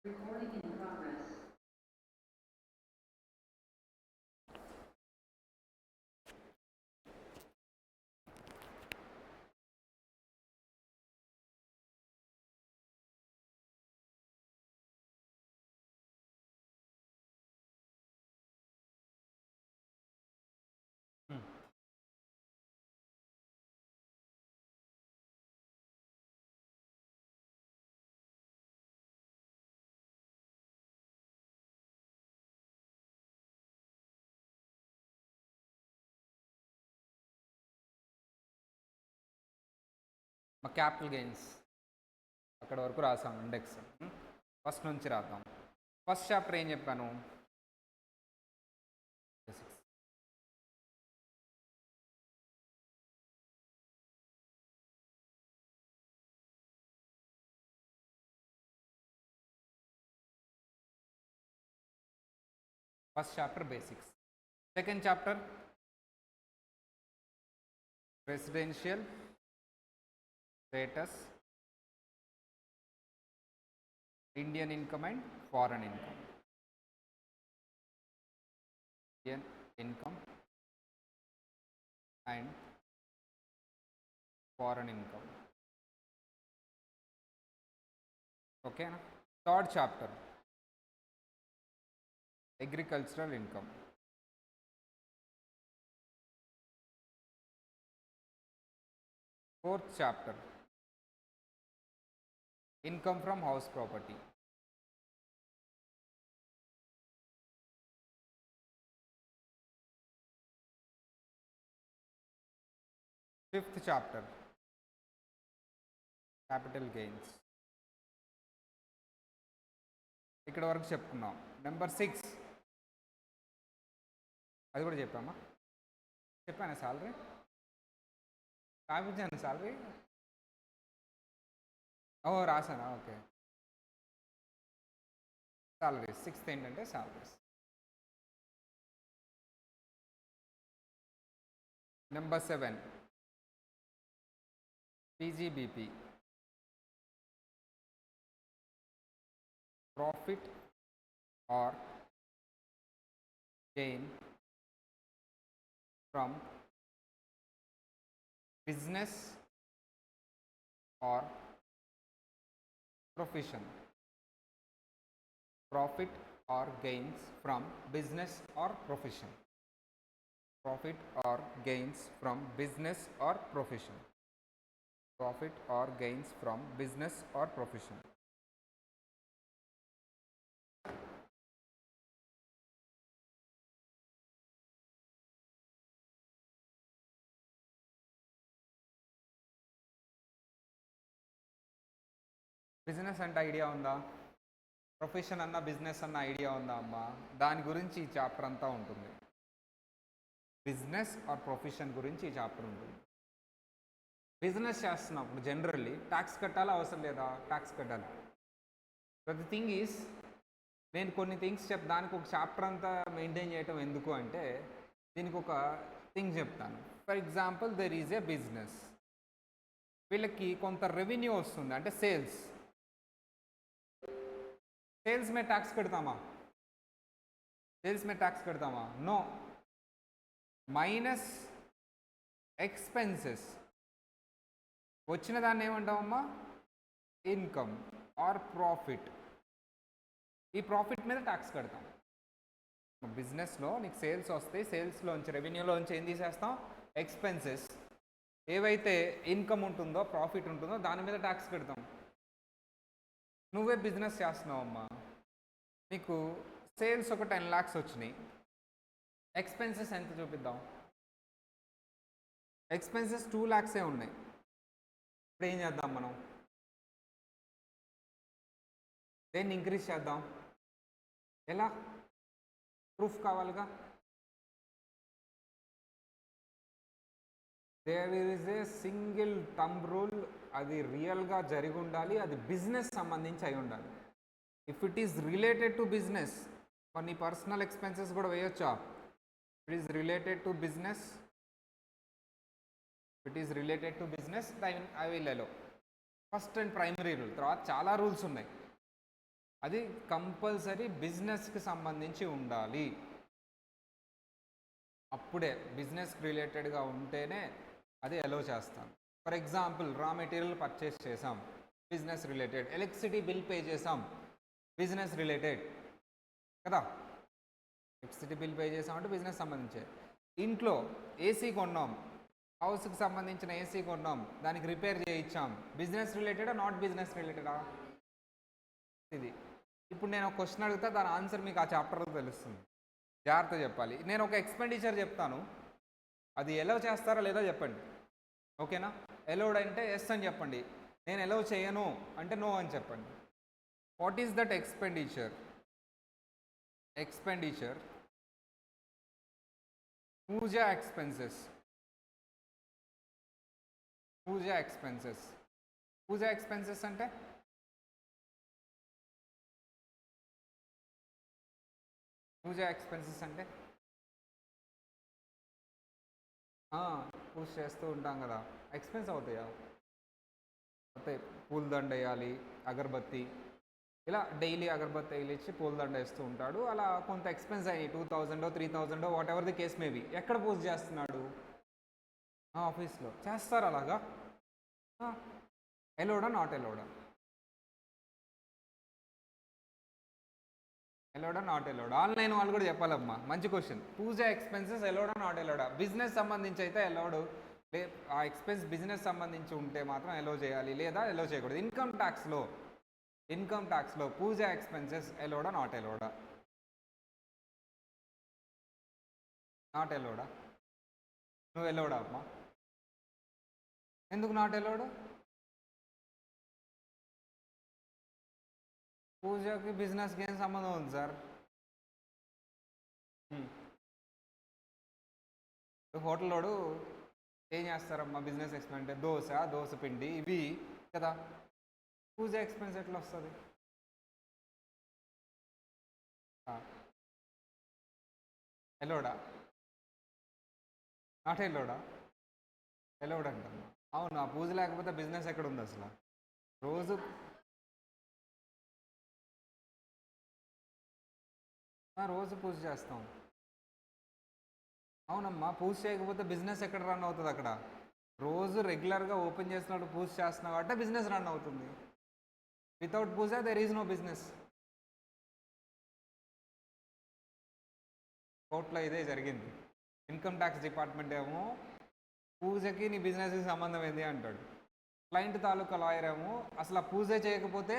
Recording in progress. మా capital gains అక్కడ వరకు రాసాం ఇండెక్స్. ఫస్ట్ నుంచి రాద్దాం. ఫస్ట్ చాప్టర్ ఏం చెప్పాను? First chapter basics. Second chapter residential status, Indian income and foreign income. Indian income and foreign income. ఓకేనా? Third chapter agricultural income. Fourth chapter income from house property. Fifth chapter capital gains. ఇక్కడ వరకు చెప్పుకున్నాం. Number 6 అది కూడా చెప్పామా? చెప్పాను salary, రాపించాను salary. ఓ రాసానా? ఓకే. సాలరీస్ 6th ఏంటంటే salaries. Number 7 PGBP, profit or gain from business or profession. Profit or gains from business or profession. Profit or gains from business or profession. Profit or gains from business or profession. Business అంటే idea ఉందా? Profession అన్న business అన్న idea ఉందా అమ్మా? దాని గురించి ఈ chapter అంతా ఉంటుంది. బిజినెస్ ఆర్ ప్రొఫెషన్ గురించి ఈ చాప్టర్ ఉంటుంది. బిజినెస్ చేస్తున్నప్పుడు జనరల్లీ ట్యాక్స్ కట్టాలా అవసరం లేదా? ట్యాక్స్ కట్టాలి. బట్ ది థింగ్ ఈజ్, నేను కొన్ని థింగ్స్ దానికి ఒక చాప్టర్ అంతా మెయింటైన్ చేయటం ఎందుకు అంటే, దీనికి ఒక థింగ్ చెప్తాను. For example, there is a business. వీళ్ళకి కొంత రెవెన్యూ వస్తుంది, అంటే సేల్స్. सेल्स में टैक्स कटतामा? सेल्स में टैक्स कटतामा? नो. మైనస్ ఎక్స్పెన్సెస్ వచ్చిన దాన్ని ఏమంటామమ్మా? Income or profit. ఈ ప్రాఫిట్ మీద ట్యాక్స్ కడతాం. బిజినెస్లో నీకు సేల్స్ వస్తాయి, సేల్స్లోంచి రెవెన్యూలోంచి ఏం తీసేస్తాం? ఎక్స్పెన్సెస్. ఏవైతే ఇన్కమ్ ఉంటుందో, ప్రాఫిట్ ఉంటుందో దాని మీద ట్యాక్స్ కడతాం. నువ్వే బిజినెస్ చేస్తున్నావమ్మా, నీకు సేల్స్ ఒక 10 lakhs వచ్చినాయి, ఎక్స్పెన్సెస్ ఎంత చూపిద్దాం? ఎక్స్పెన్సెస్ 2 lakhs ఉన్నాయి. ఇప్పుడు ఏం చేద్దాం మనం? దేన్ని ఇంక్రీజ్ చేద్దాం? ఎలా? ప్రూఫ్ కావాలిగా. There is a single thumb rule. అది రియల్గా జరిగి ఉండాలి, అది బిజినెస్ సంబంధించి అయి ఉండాలి. If it is related to business, కొన్ని పర్సనల్ ఎక్స్పెన్సెస్ కూడా వేయొచ్చా? It is related to business, it is related to business, I will allow. First and primary rule. తర్వాత చాలా రూల్స్ ఉన్నాయి. అది కంపల్సరీ బిజినెస్కి సంబంధించి ఉండాలి. అప్పుడే బిజినెస్ రిలేటెడ్గా ఉంటేనే అది అలో చేస్తాను. For example raw material purchase చేసాం, business related. Electricity bill pay చేసాం, బిజినెస్ రిలేటెడ్ కదా. ఎలక్ట్రిసిటీ బిల్ పే చేసామంటే బిజినెస్ సంబంధించే. ఇంట్లో ఏసీ కొన్నాం, హౌస్కి సంబంధించిన ఏసీ కొన్నాం, దానికి రిపేర్ చేయించాం, బిజినెస్ రిలేటెడా నాట్ బిజినెస్ రిలేటెడా? ఇది ఇప్పుడు నేను ఒక క్వశ్చన్ అడుగుతా, దాని ఆన్సర్ మీకు ఆ చాప్టర్లో తెలుస్తుంది. జాగ్రత్త చెప్పాలి. నేను ఒక ఎక్స్పెండిచర్ చెప్తాను, అది ఎలో చేస్తారా లేదా చెప్పండి. ఓకేనా? ఎలోడ్ అంటే ఎస్ అని చెప్పండి, నేను ఎలో చేయను అంటే నో అని చెప్పండి. What is that expenditure? Expenditure puja expenses. Puja expenses. Puja expenses అంటే పూజా ఎక్స్పెన్సెస్ అంటే పూజ చేస్తూ ఉంటాం కదా, ఎక్స్పెన్స్ అవుతాయా? అవుతాయి. పూలదండ వేయాలి, అగరబత్తి, ఇలా డైలీ అగరబత్తి వేయించి పూలదండ వేస్తూ ఉంటాడు. అలా కొంత ఎక్స్పెన్స్ అయ్యి 2000 3000 whatever the case maybe. ఎక్కడ పూజ చేస్తున్నాడు? ఆఫీస్లో చేస్తారు. అలాగా ఎలోడా నాట్ ఎలోడా? ఎలోడా నాట్ ఎలోడా? ఆన్లైన్ వాళ్ళు కూడా చెప్పాలమ్మా. మంచి క్వశ్చన్. పూజ ఎక్స్పెన్సెస్ ఎలోడా నాట్ ఎలోడా? బిజినెస్ సంబంధించి అయితే ఎలోడు, ఆ ఎక్స్పెన్స్ బిజినెస్ సంబంధించి ఉంటే మాత్రం ఎలో చేయాలి, లేదా ఎలో చేయకూడదు. ఇన్కమ్ ట్యాక్స్లో పూజ ఎక్స్పెన్సెస్ ఎలోడా నాట్ ఎలోడా? నాట్ ఎలోడా? నువ్వు ఎలోడా అమ్మా? ఎందుకు నాట్ ఎలోడు? పూజకి బిజినెస్కి ఏం సంబంధం ఉంది సార్? హోటల్లోడు ఏం చేస్తారమ్మా బిజినెస్ ఎక్స్పెన్స్ అంటే? దోశ పిండి ఇవి కదా. పూజ ఎక్స్పెన్స్ ఎట్లా వస్తుంది? ఎలోడా నాట్ ఎలోడా? ఎలోడ్ అంటమ్మా. అవును, ఆ పూజ లేకపోతే బిజినెస్ ఎక్కడ ఉంది అసలు? రోజు పూజ చేస్తాం. అవునమ్మా, పూజ చేయకపోతే బిజినెస్ ఎక్కడ రన్ అవుతుంది అక్కడ? రోజు రెగ్యులర్గా ఓపెన్ చేసినప్పుడు పూజ చేస్తున్నావు కాబట్టి బిజినెస్ రన్ అవుతుంది. Without puja there is no business. కోర్టులో ఇదే జరిగింది. ఇన్కమ్ ట్యాక్స్ డిపార్ట్మెంట్ ఏమో పూజకి నీ బిజినెస్కి సంబంధం ఏంది అంటాడు. క్లయింట్ తాలూకా లాయర్ ఏమో అసలు ఆ పూజ చేయకపోతే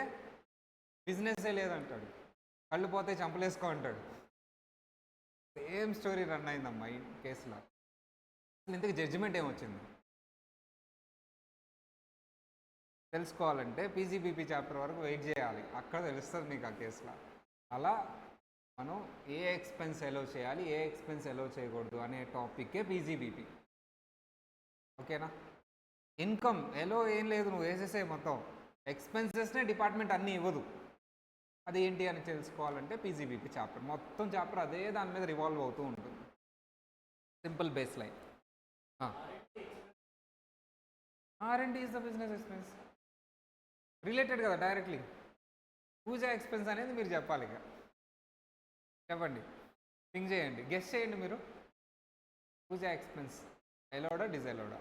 బిజినెస్సే లేదంటాడు. కళ్ళు పోతే చంపలేసుకో అంటాడు. సేమ్ స్టోరీ రన్ అయిందమ్మా ఈ కేసులో. అసలు ఇంతకు జడ్జిమెంట్ ఏమొచ్చింది తెలుసుకోవాలంటే పీజీబీపీ చాప్టర్ వరకు వెయిట్ చేయాలి, అక్కడ తెలుస్తుంది మీకు ఆ కేసులో. అలా మనం ఏ ఎక్స్పెన్స్ ఎలో చేయాలి, ఏ ఎక్స్పెన్స్ ఎలో చేయకూడదు అనే టాపిక్కే పీజీబీపీ. ఓకేనా? ఇన్కమ్ ఎలో ఏం లేదు, నువ్వు వేసేసే మొత్తం. ఎక్స్పెన్సెస్నే డిపార్ట్మెంట్ అన్నీ ఇవ్వదు. అది ఏంటి అని తెలుసుకోవాలంటే పీజీబీపీ చాప్టర్, మొత్తం చాప్టర్ అదే దాని మీద రివాల్వ్ అవుతూ ఉంటుంది. Simple base line. R&D is the business expense, related కదా డైరెక్ట్లీ. పూజ ఎక్స్పెన్స్ అనేది మీరు చెప్పాలి. ఇక చెప్పండి, థింక్ చేయండి, గెస్ చేయండి మీరు. పూజ ఎక్స్పెన్స్ ఎలోడా డిజెలోడా?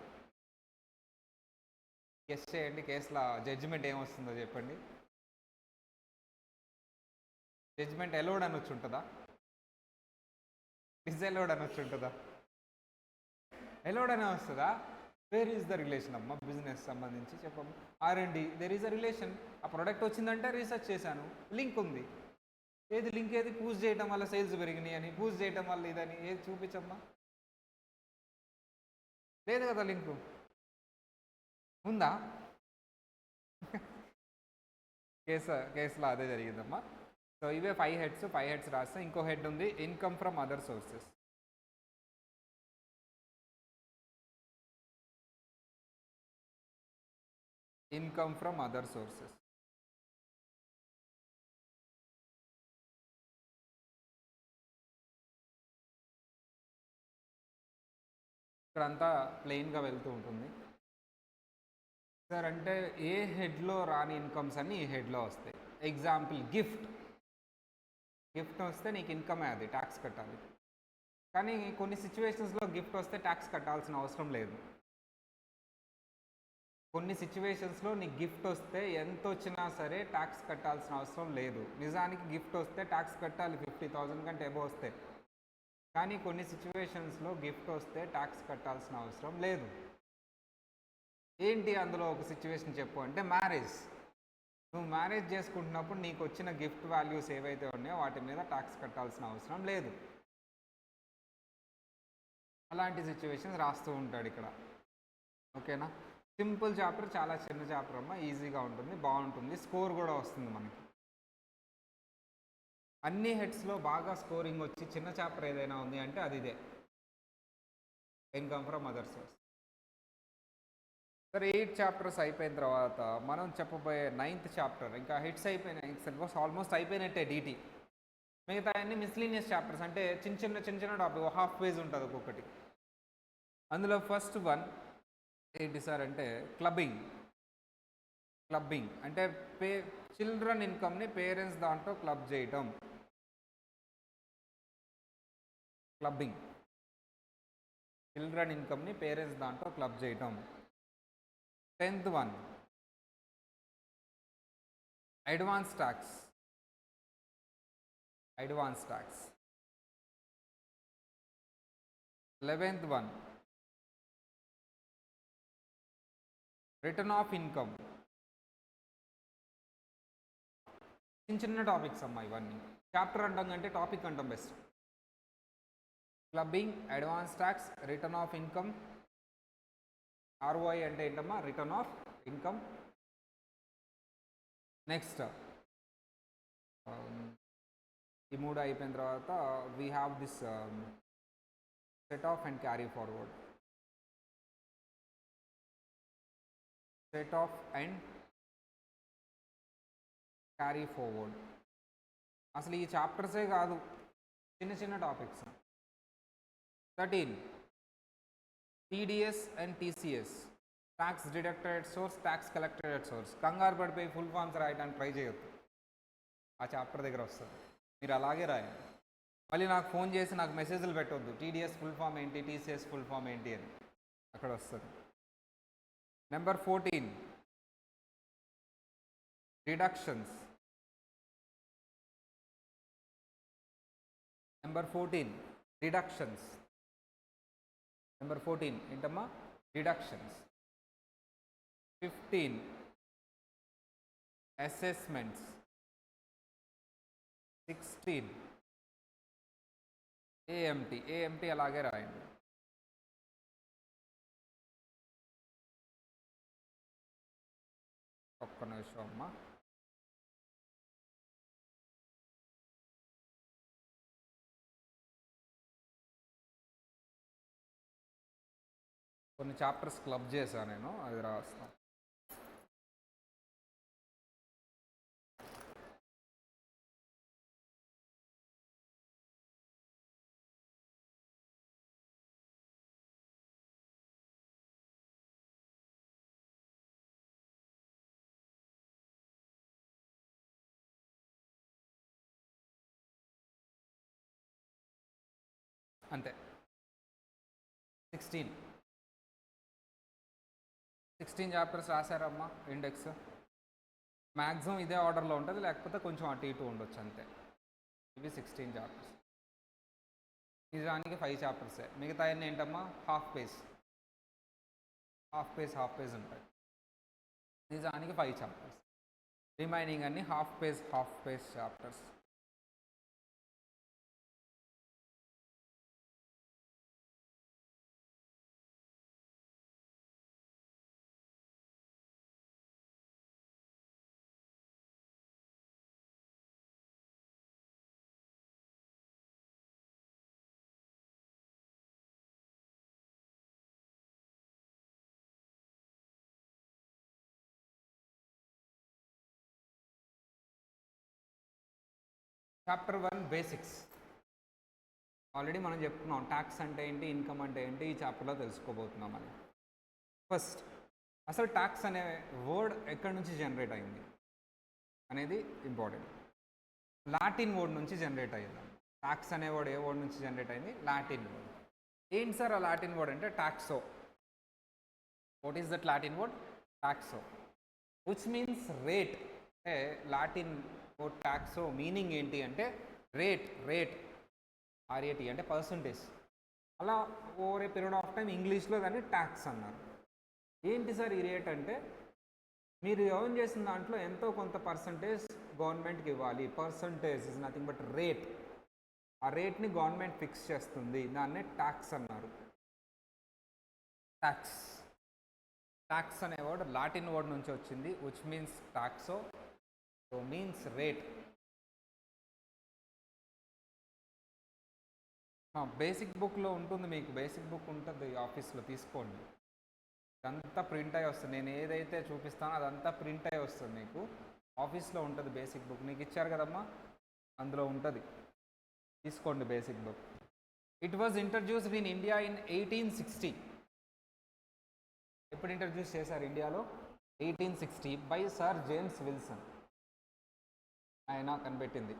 గెస్ చేయండి. కేసులో జడ్జిమెంట్ ఏమొస్తుందో చెప్పండి. జడ్జిమెంట్ ఎలోడ్ అని వచ్చి ఉంటుందా, డిజెలోడ్ అని వచ్చి ఉంటుందా? ఎలోడ్ అనే వస్తుందా? వేర్ ఈజ్ ద రిలేషన్ అమ్మా బిజినెస్ సంబంధించి చెప్పమ్మా. R&D there is a relation. ఆ ప్రోడక్ట్ వచ్చిందంటే రీసెర్చ్ చేశాను, లింక్ ఉంది. ఏది లింక్? ఏది? పూజ చేయటం వల్ల సేల్స్ పెరిగినాయి అని, పూజ చేయటం వల్ల ఇదని ఏది చూపించమ్మా. లేదు కదా లింకు. ఉందా? కేసులో అదే జరిగిందమ్మా. సో ఇవే 5 హెడ్స్ రాస్తే ఇంకో హెడ్ ఉంది, income from other sources. Income from other sources. ఇక్కడంతా ప్లెయిన్గా వెళ్తూ ఉంటుంది సార్. అంటే ఏ హెడ్లో రాని ఇన్కమ్స్ అన్నీ ఈ హెడ్లో వస్తాయి. ఎగ్జాంపుల్ గిఫ్ట్ వస్తే నీకు ఇన్కమే, అది ట్యాక్స్ కట్టాలి. కానీ కొన్ని సిచ్యువేషన్స్లో గిఫ్ట్ వస్తే ట్యాక్స్ కట్టాల్సిన అవసరం లేదు. కొన్ని సిచ్యువేషన్స్లో నీకు గిఫ్ట్ వస్తే ఎంత వచ్చినా సరే ట్యాక్స్ కట్టాల్సిన అవసరం లేదు. నిజానికి గిఫ్ట్ వస్తే ట్యాక్స్ కట్టాలి 50,000 కంటే ఎబో వస్తే. కానీ కొన్ని సిచ్యువేషన్స్లో గిఫ్ట్ వస్తే ట్యాక్స్ కట్టాల్సిన అవసరం లేదు. ఏంటి అందులో ఒక సిచ్యువేషన్ చెప్పు అంటే మ్యారేజ్. నువ్వు మ్యారేజ్ చేసుకుంటున్నప్పుడు నీకు వచ్చిన గిఫ్ట్ వాల్యూస్ ఏవైతే ఉన్నాయో వాటి మీద ట్యాక్స్ కట్టాల్సిన అవసరం లేదు. అలాంటి సిచ్యువేషన్స్ రాస్తూ ఉంటాడు ఇక్కడ. ఓకేనా? సింపుల్ చాప్టర్, చాలా చిన్న చాప్టర్ అమ్మ, ఈజీగా ఉంటుంది, బాగుంటుంది, స్కోర్ కూడా వస్తుంది మనకి. అన్ని హెడ్స్లో బాగా స్కోరింగ్ వచ్చి చిన్న చాప్టర్ ఏదైనా ఉంది అంటే అది ఇదే, ఇన్కమ్ ఫ్రమ్ అదర్ సోర్స్. సరే, 8 చాప్టర్స్ అయిపోయిన తర్వాత మనం చెప్పబోయే 9th చాప్టర్. ఇంకా హెడ్స్ అయిపోయినాయి, సిలబస్ ఆల్మోస్ట్ అయిపోయినట్టే డీటీ. మిగతా అన్ని మిస్లీనియస్ చాప్టర్స్, అంటే చిన్న చిన్న టాపిక్, హాఫ్ పేజ్ ఉంటుంది ఒక్కొక్కటి. అందులో ఫస్ట్ వన్ ఏంటి సార్ అంటే క్లబ్బింగ్ అంటే చిల్డ్రన్ ఇన్కమ్ని పేరెంట్స్ దాంట్లో క్లబ్ చేయటం. క్లబ్బింగ్, చిల్డ్రన్ ఇన్కమ్ని పేరెంట్స్ దాంట్లో క్లబ్ చేయటం. 10th one advance tax. 11th one return of income. చిన్న టాపిక్స్ అమ్మా ఇవన్నీ. చాప్టర్ అంటాం కంటే టాపిక్ అంటాం best. Clubbing, advance tax, return of income. ROI అంటే ఏంటమ్మా? Return of income. నెక్స్ట్ ఈ 3 అయిపోయిన తర్వాత we have this set of and carry forward. Set of and carry forward అసలు ఈ చాప్టర్సే కాదు, చిన్న topics. 13 TDS and TCS, tax deducted at source, tax collected at source. కంగారు పడిపోయి ఫుల్ ఫామ్స్ రాయడానికి ట్రై చేయొద్దు, ఆ చాప్టర్ దగ్గర వస్తుంది, మీరు అలాగే రాయండి. మళ్ళీ నాకు ఫోన్ చేసి నాకు మెసేజ్లు పెట్టొద్దు, టీడీఎస్ ఫుల్ ఫామ్ ఏంటి, టీసీఎస్ ఫుల్ ఫామ్ ఏంటి అని. అక్కడ వస్తుంది. Number 14 deductions. Number 14 deductions. Number 14 ఏంటమ్మా? డిడక్షన్స్. 15 అసెస్మెంట్స్. 16 ఏఎంటీ అలాగే రాయండి. ఒక్క నిమిషం అమ్మా. కొన్ని చాప్టర్స్ క్లబ్ చేశాను నేను, అది రాస్తాను. అంతే. 16 చాప్టర్స్ రాశారమ్మా. ఇండెక్స్ మ్యాక్సిమం ఇదే ఆర్డర్లో ఉంటుంది, లేకపోతే కొంచెం అటు ఇటు ఉండొచ్చు అంతే. ఇవి 16 చాప్టర్స్. నిజానికి 5 చాప్టర్సే, మిగతా అన్నీ ఏంటమ్మా? హాఫ్ పేజ్ ఉంటాయి. నిజానికి 5 చాప్టర్స్, రిమైనింగ్ అన్ని half page chapters. Chapter 1 basics. Already మనం చెప్పుకున్నాం ట్యాక్స్ అంటే ఏంటి, ఇన్కమ్ అంటే ఏంటి, ఈ చాప్టర్లో తెలుసుకోబోతున్నాం అని. ఫస్ట్ అసలు ట్యాక్స్ అనే వర్డ్ ఎక్కడి నుంచి జనరేట్ అయింది? అనేది ఇంపార్టెంట్. లాటిన్ వర్డ్ నుంచి జనరేట్ అయ్యింది. ట్యాక్స్ అనే వర్డ్ ఏ వర్డ్ నుంచి జనరేట్ అయింది? Latin word. ఏంటి సార్ ఆ లాటిన్ వర్డ్ అంటే toxo. What is that Latin word? Toxo, which means rate. అంటే లాటిన్ వర్డ్ టాక్సో మీనింగ్ ఏంటి అంటే రేట్ RAT అంటే పర్సంటేజ్. అలా over a period of time ఇంగ్లీష్లో దాన్ని ట్యాక్స్ అన్నారు. ఏంటి సార్ ఈ రేట్ అంటే మీరు ఎర్న్ చేసిన దాంట్లో ఎంతో కొంత పర్సంటేజ్ గవర్నమెంట్కి ఇవ్వాలి. Percentage is nothing but rate. ఆ రేట్ని గవర్నమెంట్ ఫిక్స్ చేస్తుంది, దాన్నే ట్యాక్స్ అన్నారు. ట్యాక్స్ అనే వర్డ్ లాటిన్ వర్డ్ నుంచి వచ్చింది, which means toxo, so means rate. Basic బుక్లో ఉంటుంది, మీకు బేసిక్ బుక్ ఉంటుంది ఆఫీస్లో, తీసుకోండి. అదంతా ప్రింట్ అయ్యి వస్తుంది. నేను ఏదైతే చూపిస్తానో అదంతా ప్రింట్ అయ్యి వస్తుంది. మీకు ఆఫీస్లో ఉంటుంది బేసిక్ బుక్. నీకు ఇచ్చారు కదమ్మా, అందులో ఉంటుంది, తీసుకోండి basic book. It was introduced in India in 1860. ఎప్పుడు ఇంట్రడ్యూస్ చేశారు ఇండియాలో? 1860 బై సర్ జేమ్స్ విల్సన్. ఆయన కనిపెట్టింది,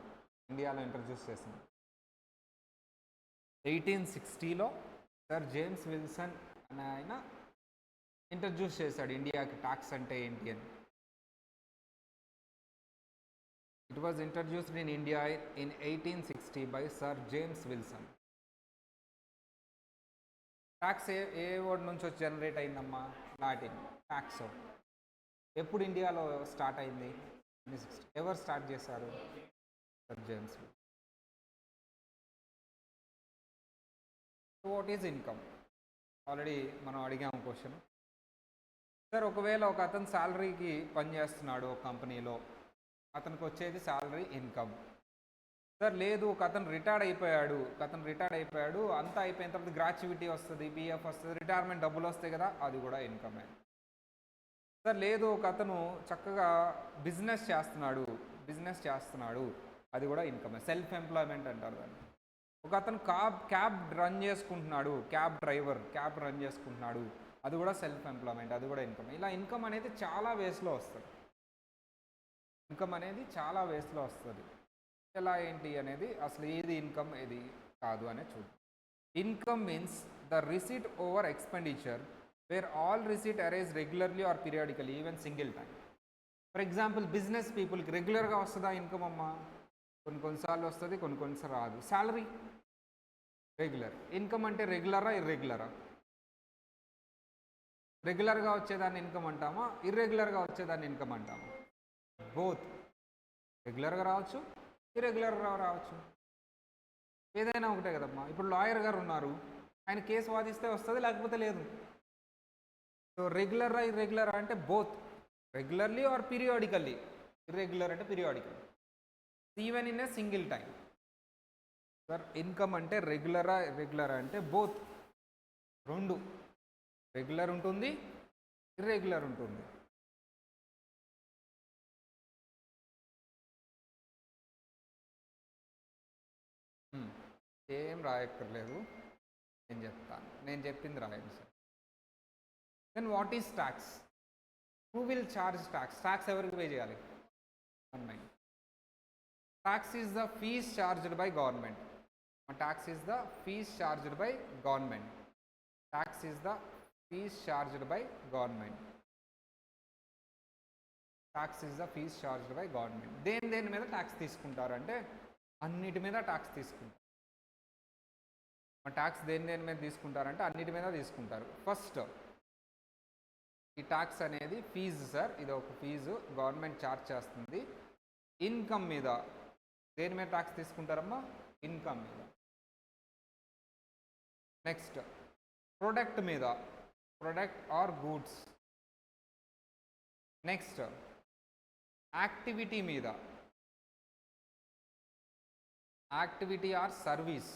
ఇండియాలో ఇంట్రడ్యూస్ చేసింది. 1860లో సర్ జేమ్స్ విల్సన్ అనే ఆయన ఇంట్రడ్యూస్ చేశాడు ఇండియాకి ట్యాక్స్ అంటే ఏంటి అని. It was introduced in India in 1860 by sir James Wilson. Tax ఏ వర్డ్ నుంచి వచ్చి జనరేట్ అయిందమ్మా? లాటిన్, టాక్సో. ఎప్పుడు ఇండియాలో స్టార్ట్ అయింది? 1860. ఎవరు స్టార్ట్ చేశారు? Sir James. What is income? Already మనం అడిగాము క్వశ్చన్. సార్ ఒకవేళ ఒక అతను శాలరీకి పనిచేస్తున్నాడు ఒక కంపెనీలో, అతనికి వచ్చేది శాలరీ ఇన్కమ్. సార్ లేదు ఒక అతను రిటైర్డ్ అయిపోయాడు, అంతా అయిపోయిన తర్వాత గ్రాట్యుటీ వస్తుంది, PF వస్తుంది, రిటైర్మెంట్ డబ్బులు వస్తాయి కదా, అది కూడా ఇన్కమే. సార్ లేదు ఒక అతను చక్కగా బిజినెస్ చేస్తున్నాడు, అది కూడా ఇన్కమే. సెల్ఫ్ ఎంప్లాయ్మెంట్ అంటారు దాన్ని. ఒక అతను క్యాబ్ రన్ చేసుకుంటున్నాడు, క్యాబ్ రన్ చేసుకుంటున్నాడు, అది కూడా సెల్ఫ్ ఎంప్లాయ్మెంట్, అది కూడా ఇన్కమ్. ఇలా ఇన్కమ్ అనేది చాలా వేస్లో వస్తుంది. ఎలా ఏంటి అనేది, అసలు ఏది ఇన్కమ్ ఏది కాదు అనేది చూద్దాం. Income means the receipt over expenditure where all receipt arise regularly or periodically even single time. For example business పీపుల్కి రెగ్యులర్గా వస్తుందా ఇన్కమ్ అమ్మా? కొన్నిసార్లు వస్తుంది, కొన్నిసార్లు రాదు. Salary regular. ఇన్కమ్ అంటే రెగ్యులరా ఇర్రెగ్యులరా? రెగ్యులర్గా వచ్చేదాన్ని ఇన్కమ్ అంటామా, ఇర్రెగ్యులర్గా వచ్చేదాన్ని ఇన్కమ్ అంటామా? బోత్. రెగ్యులర్గా రావచ్చు, ఇర్రెగ్యులర్గా రావచ్చు, ఏదైనా ఒకటే కదమ్మా. ఇప్పుడు లాయర్ గారు ఉన్నారు, ఆయన కేసు వాదిస్తే వస్తుంది, లేకపోతే లేదు. సో రెగ్యులరా ఇర్రెగ్యులరా అంటే both, regularly or periodically. Irregular అంటే periodical, even in a single time. Sir income అంటే రెగ్యులరా ఇర్రెగ్యులరా అంటే బోత్, రెండు. రెగ్యులర్ ఉంటుంది, ఇర్రెగ్యులర్ ఉంటుంది. ఏం రాయక్కర్లేదు, నేను చెప్తాను, నేను చెప్పింది రాయండి sir. Then what is tax? Who will charge tax? Tax ఎవరికి పే చేయాలి? Government. Tax is the fees charged by government. Tax is the fees charged by government. దేని మీద ట్యాక్స్ తీసుకుంటారు అంటే అన్నిటి మీద ట్యాక్స్ తీసుకుంటారు. ట్యాక్స్ దేని మీద తీసుకుంటారంటే అన్నిటి మీద తీసుకుంటారు. ఫస్ట్ ఈ ట్యాక్స్ అనేది ఫీజు సార్, ఇది ఒక ఫీజు గవర్నమెంట్ ఛార్జ్ చేస్తుంది. ఇన్కమ్ మీద దేని మీద ట్యాక్స్ తీసుకుంటారమ్మా? ఇన్కమ్ మీద. నెక్స్ట్ ప్రొడక్ట్ మీద, product or goods. Next activity మీద, యాక్టివిటీ ఆర్ సర్వీస్.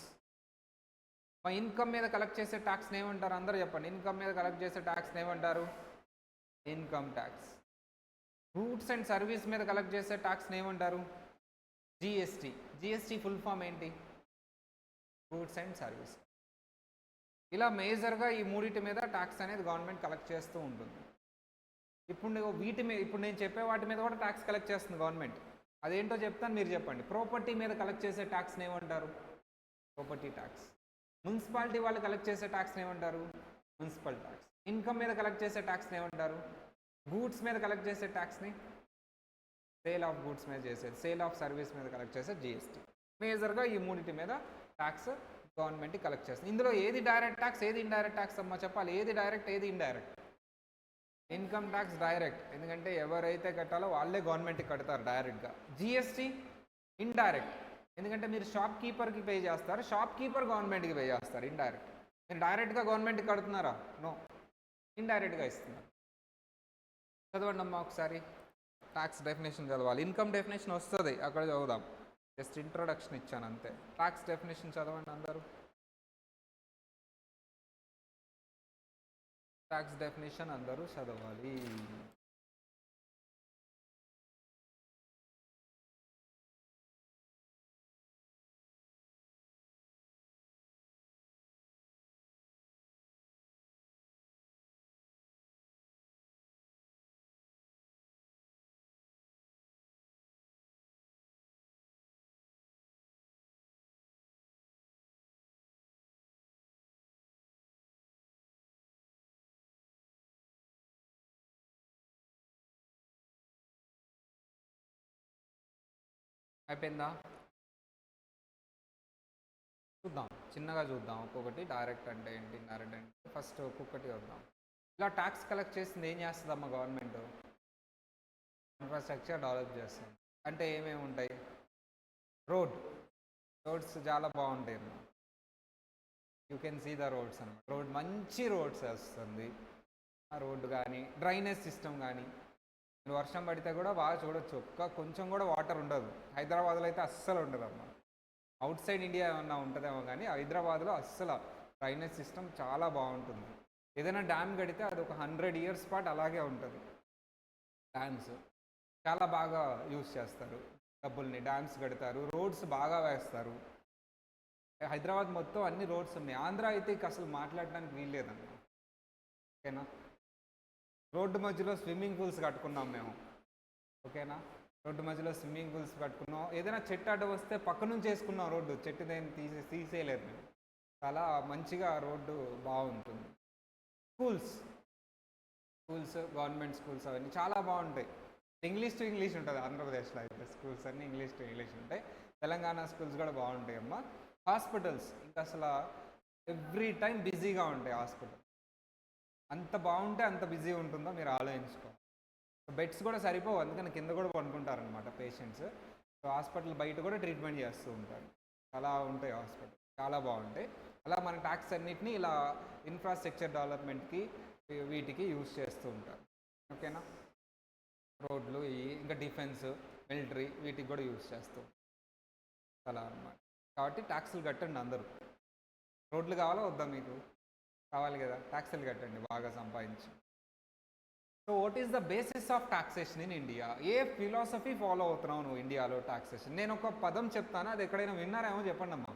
ఇన్కమ్ మీద కలెక్ట్ చేసే ట్యాక్స్ని ఏమంటారు? అందరూ చెప్పండి. ఇన్కమ్ మీద కలెక్ట్ చేసే ట్యాక్స్ని ఏమంటారు? Income tax. Goods and service మీద కలెక్ట్ చేసే ట్యాక్స్ని ఏమంటారు? GST ఫుల్ ఫామ్ ఏంటి? Goods and service. ఇలా మేజర్గా ఈ మూడింటి మీద ట్యాక్స్ అనేది గవర్నమెంట్ కలెక్ట్ చేస్తూ ఉంటుంది. ఇప్పుడు నేను చెప్పే వాటి మీద కూడా ట్యాక్స్ కలెక్ట్ చేస్తుంది గవర్నమెంట్. అదేంటో చెప్తాను, మీరు చెప్పండి. ప్రాపర్టీ మీద కలెక్ట్ చేసే ట్యాక్స్ని ఏమంటారు? Property tax. మున్సిపాలిటీ వాళ్ళు కలెక్ట్ చేసే ట్యాక్స్ని ఏమంటారు? Municipal tax. ఇన్కమ్ మీద కలెక్ట్ చేసే ట్యాక్స్ని ఏమంటారు? గూడ్స్ మీద కలెక్ట్ చేసే ట్యాక్స్ని సేల్ ఆఫ్ గూడ్స్ మీద చేసేది, సేల్ ఆఫ్ సర్వీస్ మీద కలెక్ట్ చేసే జిఎస్టీ. మేజర్గా ఈ మూడింటి మీద ట్యాక్స్ గవర్నమెంట్ కలెక్ట్ చేస్తుంది. ఇందులో ఏది డైరెక్ట్ ట్యాక్స్, ఏది ఇండైరెక్ట్ ట్యాక్స్ అమ్మ చెప్పాలి. ఏది డైరెక్ట్, ఏది ఇండైరెక్ట్? ఇన్కమ్ ట్యాక్స్ డైరెక్ట్, ఎందుకంటే ఎవరైతే కట్టాలో వాళ్ళే గవర్నమెంట్కి కడతారు డైరెక్ట్గా. జిఎస్టీ ఇండైరెక్ట్, ఎందుకంటే మీరు షాప్ కీపర్కి పే చేస్తారు, షాప్ కీపర్ గవర్నమెంట్కి పే చేస్తారు. ఇండైరెక్ట్. మీరు డైరెక్ట్గా గవర్నమెంట్కి కడుతున్నారా? నో, ఇండైరెక్ట్గా ఇస్తున్నారు. చదవండి అమ్మా ఒకసారి. ట్యాక్స్ డెఫినేషన్ చదవాలి. ఇన్కమ్ డెఫినేషన్ వస్తుంది, అక్కడ చదువుదాం. జస్ట్ ఇంట్రొడక్షన్ ఇచ్చాను అంతే. ట్యాక్స్ డెఫినేషన్ చదవండి అందరూ. ట్యాక్స్ డెఫినేషన్ అందరూ చదవాలి. అయిపోయిందా? చూద్దాం, చిన్నగా చూద్దాం ఒక్కొక్కటి. డైరెక్ట్ అంటే ఏంటి, ఇండైరెక్ట్ అంటే ఫస్ట్ ఒక్కొక్కటి వద్దాం. ఇలా ట్యాక్స్ కలెక్ట్ చేసింది ఏం చేస్తుందమ్మా గవర్నమెంట్? ఇన్ఫ్రాస్ట్రక్చర్ డెవలప్ చేస్తుంది. అంటే ఏమేమి ఉంటాయి? రోడ్స్ చాలా బాగుంటాయి అమ్మా. You can see the roads అన్నమాట. మంచి రోడ్స్ వేస్తుంది. ఆ రోడ్డు కానీ, డ్రైనేజ్ సిస్టమ్ కానీ, మీరు వర్షం పడితే కూడా బాగా చూడొచ్చు. కొంచెం కూడా వాటర్ ఉండదు. హైదరాబాద్లో అయితే అస్సలు ఉండదు అమ్మా. అవుట్ సైడ్ ఇండియా ఏమన్నా ఉంటుందేమో కానీ హైదరాబాద్లో అస్సలు డ్రైనేజ్ సిస్టమ్ చాలా బాగుంటుంది. ఏదైనా డ్యామ్ కడితే అది ఒక 100 years పాటు అలాగే ఉంటుంది. డ్యామ్స్ చాలా బాగా యూజ్ చేస్తారు డబ్బుల్ని. డ్యామ్స్ కడతారు, రోడ్స్ బాగా వేస్తారు. హైదరాబాద్ మొత్తం అన్ని రోడ్స్ ఉన్నాయి. ఆంధ్ర అయితే ఇక అసలు మాట్లాడడానికి వీల్లేదన్న. ఓకేనా? రోడ్డు మధ్యలో స్విమ్మింగ్ పూల్స్ కట్టుకున్నాం మేము. ఓకేనా? రోడ్డు మధ్యలో స్విమ్మింగ్ పూల్స్ కట్టుకున్నాం. ఏదైనా చెట్టు అడ్డు వస్తే పక్క నుంచి వేసుకున్నాం రోడ్డు. చెట్టు దేని తీసేయలేదు మేము. చాలా మంచిగా రోడ్డు బాగుంటుంది. స్కూల్స్, గవర్నమెంట్ స్కూల్స్ అవన్నీ చాలా బాగుంటాయి. ఇంగ్లీష్ టు ఇంగ్లీష్ ఉంటుంది ఆంధ్రప్రదేశ్లో అయితే. స్కూల్స్ అన్నీ ఇంగ్లీష్ టు ఇంగ్లీష్ ఉంటాయి. తెలంగాణ స్కూల్స్ కూడా బాగుంటాయి అమ్మ. హాస్పిటల్స్ ఇంకా అసలు ఎవ్రీ టైం బిజీగా ఉంటాయి హాస్పిటల్. అంత బాగుంటే అంత బిజీ ఉంటుందో మీరు ఆలోచించుకోండి. బెడ్స్ కూడా సరిపోవు, అందుకని కింద కూడా పడుకుంటారనమాట పేషెంట్స్. సో హాస్పిటల్ బయట కూడా ట్రీట్మెంట్ చేస్తూ ఉంటారు. అలా ఉంటాయి హాస్పిటల్, చాలా బాగుంటాయి. అలా మన ట్యాక్స్ అన్నిటినీ ఇలా ఇన్ఫ్రాస్ట్రక్చర్ డెవలప్మెంట్కి వీటికి యూజ్ చేస్తూ ఉంటారు. ఓకేనా? రోడ్లు ఇంకా డిఫెన్స్, మిలిటరీ వీటికి కూడా యూజ్ చేస్తూ అలా అన్నమాట. కాబట్టి ట్యాక్సులు కట్టండి అందరూ. రోడ్లు కావాలా వద్దా? మీకు కావాలి కదా, ట్యాక్సులు కట్టండి బాగా సంపాదించి. So what is the basis of taxation in India? A philosophy follow అవుతున్నావు నువ్వు ఇండియాలో టాక్సేషన్? నేను ఒక పదం చెప్తాను, అది ఎక్కడైనా విన్నారేమో చెప్పండి అమ్మా.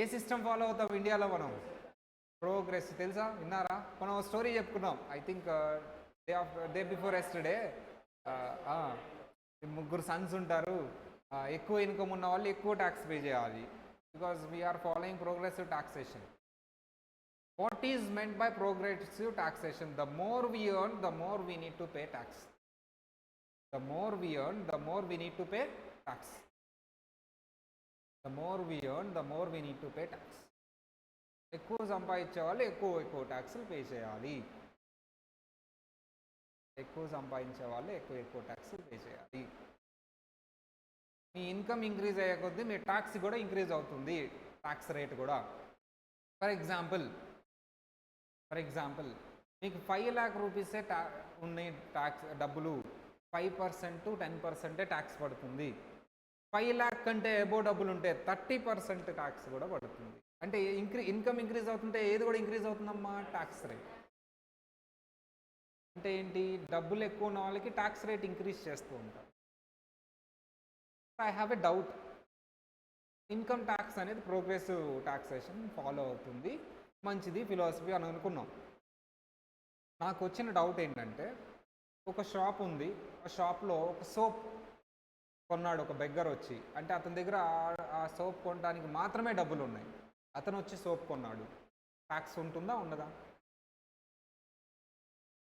ఏ సిస్టమ్ ఫాలో అవుతాం ఇండియాలో మనం? ప్రోగ్రెస్. తెలుసా? విన్నారా? మనం స్టోరీ చెప్పుకున్నాం. I think day before yesterday. ముగ్గురు సన్స్ ఉంటారు. ఎక్కువ ఇన్కమ్ ఉన్న వాళ్ళు ఎక్కువ ట్యాక్స్ పే చేయాలి. Because we are following progressive taxation. What is meant by progressive taxation? The more we earn, the more we need to pay tax. The more we earn, the more we need to pay tax. The more we earn, the more we need to pay tax. ఎక్కువ సంపాదించే వాళ్ళు ఎక్కువ ట్యాక్సులు pay చేయాలి. ఎక్కువ సంపాదించే వాళ్ళు ఎక్కువ ట్యాక్సులు పే చేయాలి. మీ ఇన్కమ్ ఇంక్రీజ్ అయ్యే కొద్దీ మీ ట్యాక్స్ కూడా ఇంక్రీజ్ అవుతుంది, ట్యాక్స్ రేట్ కూడా. ఫర్ ఎగ్జాంపుల్ మీకు 5 lakh రూపీసే ఉన్నాయి ట్యాక్స్ డబ్బులు. 5% to 10% ట్యాక్స్ పడుతుంది. 5 lakh కంటే ఎబో డబ్బులు ఉంటే 30% ట్యాక్స్ కూడా పడుతుంది. అంటే ఇన్కమ్ ఇంక్రీజ్ అవుతుంటే ఏది కూడా ఇంక్రీజ్ అవుతుందమ్మా? Tax rate. అంటే ఏంటి? డబ్బులు ఎక్కువ ఉన్న వాళ్ళకి ట్యాక్స్ రేట్ ఇంక్రీజ్ చేస్తూ ఉంటారు. I have a doubt. Income tax అనేది ప్రోగ్రెసివ్ టాక్సేషన్ ఫాలో అవుతుంది, మంచిది ఫిలాసఫీ అని అనుకున్నాం. నాకు వచ్చిన డౌట్ ఏంటంటే, ఒక షాప్ ఉంది. ఆ షాప్‌లో ఒక సోప్ కొన్నాడు ఒక బెగ్గర్ వచ్చి. అంటే అతని దగ్గర ఆ సోప్ కొనడానికి మాత్రమే డబ్బులున్నాయి. అతను వచ్చి సోప్ కొన్నాడు. టాక్స్ ఉంటుందా? ఉండదా?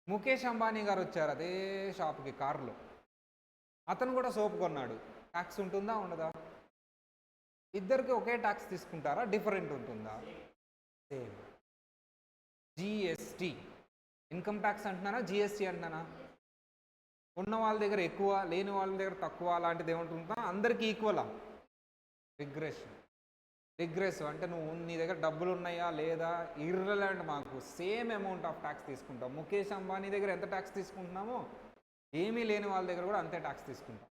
ముఖేష్ అంబానీ గారు వచ్చారు అదే షాప్‌కి కారులో. అతను కూడా సోప్ కొన్నాడు. టాక్స్ ఉంటుందా? ఉండదా? ఇద్దరికి ఒకే టాక్స్ తీసుకుంటారా? డిఫరెంట్ ఉంటుందా? సేమ్. జీఎస్టీ. ఇన్‌కమ్ టాక్స్ అంటున్నానా? జీఎస్టీ అంటున్నానా? ఉన్న వాళ్ళ దగ్గర ఎక్కువ, లేని వాళ్ళ దగ్గర తక్కువ అలాంటిది ఏముంటుందా? అందరికీ ఈక్వలా? రిగ్రెషన్. రిగ్రెసివ్ అంటే నువ్వు నీ దగ్గర డబ్బులు ఉన్నాయా లేదా ఇర్రెలెవెంట్, మాకు సేమ్ అమౌంట్ ఆఫ్ ట్యాక్స్ తీసుకుంటాం. ముఖేష్ అంబానీ దగ్గర ఎంత ట్యాక్స్ తీసుకుంటున్నామో ఏమీ లేని వాళ్ళ దగ్గర కూడా అంతే ట్యాక్స్ తీసుకుంటాం.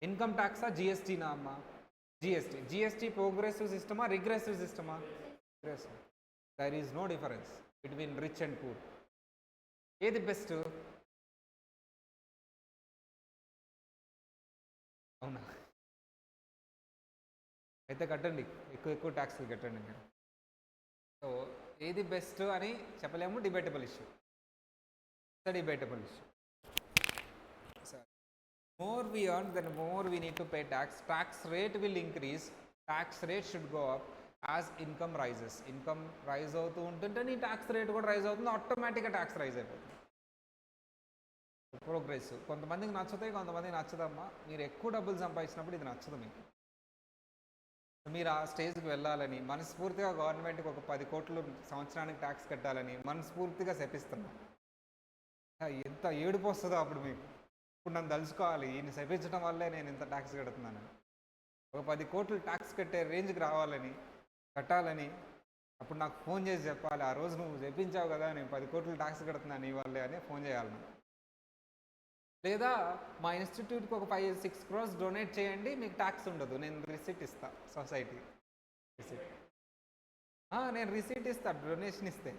ఇన్కమ్ ట్యాక్సా జిఎస్టీనా అమ్మ? జిఎస్టీ. జిఎస్టీ ప్రోగ్రెసివ్ సిస్టమా రిగ్రెసివ్ సిస్టమా? Regressive. There is no difference between rich and poor. ఏది బెస్ట్? అవునా? అయితే కట్టండి, ఎక్కువ ఎక్కువ ట్యాక్స్లు కట్టండి మీరు. సో ఏది బెస్ట్ అని చెప్పలేము. Debatable issue. Debatable issue. More we earn, then more we need to pay tax. Tax rate will increase. Tax rate should go up as income rises. Income rise అవుతూ ఉంటుంటే నీ ట్యాక్స్ రేట్ కూడా rise అవుతుంది, ఆటోమేటిక్గా tax rise అయిపోతుంది. Progressive. కొంతమందికి నచ్చుతాయి, కొంతమందికి నచ్చదమ్మా. మీరు ఎక్కువ డబ్బులు సంపాదించినప్పుడు ఇది నచ్చదు మీకు. మీరు ఆ స్టేజ్కి వెళ్ళాలని మనస్ఫూర్తిగా గవర్నమెంట్కి ఒక 10 కోట్లు సంవత్సరానికి ట్యాక్స్ కట్టాలని మనస్ఫూర్తిగా శపిస్తున్నాం. ఎంత ఏడుపు వస్తుందో అప్పుడు మీకు. ఇప్పుడు నన్ను తలుచుకోవాలి, ఈయన శపించడం వల్లే నేను ఇంత ట్యాక్స్ కడుతున్నాను. ఒక 10 కోట్లు ట్యాక్స్ కట్టే రేంజ్కి రావాలని, కట్టాలని అప్పుడు నాకు ఫోన్ చేసి చెప్పాలి, ఆ రోజు నువ్వు చెప్పించావు కదా నేను 10 కోట్లు ట్యాక్స్ కడుతున్నాను నీ వల్లే అని ఫోన్ చేయాలి నాకు. లేదా మా ఇన్స్టిట్యూట్కి ఒక 5-6 crores డొనేట్ చేయండి, మీకు ట్యాక్స్ ఉండదు, నేను రిసిట్ ఇస్తా. Society receipt. నేను రిసిట్ ఇస్తా డొనేషన్ ఇస్తే.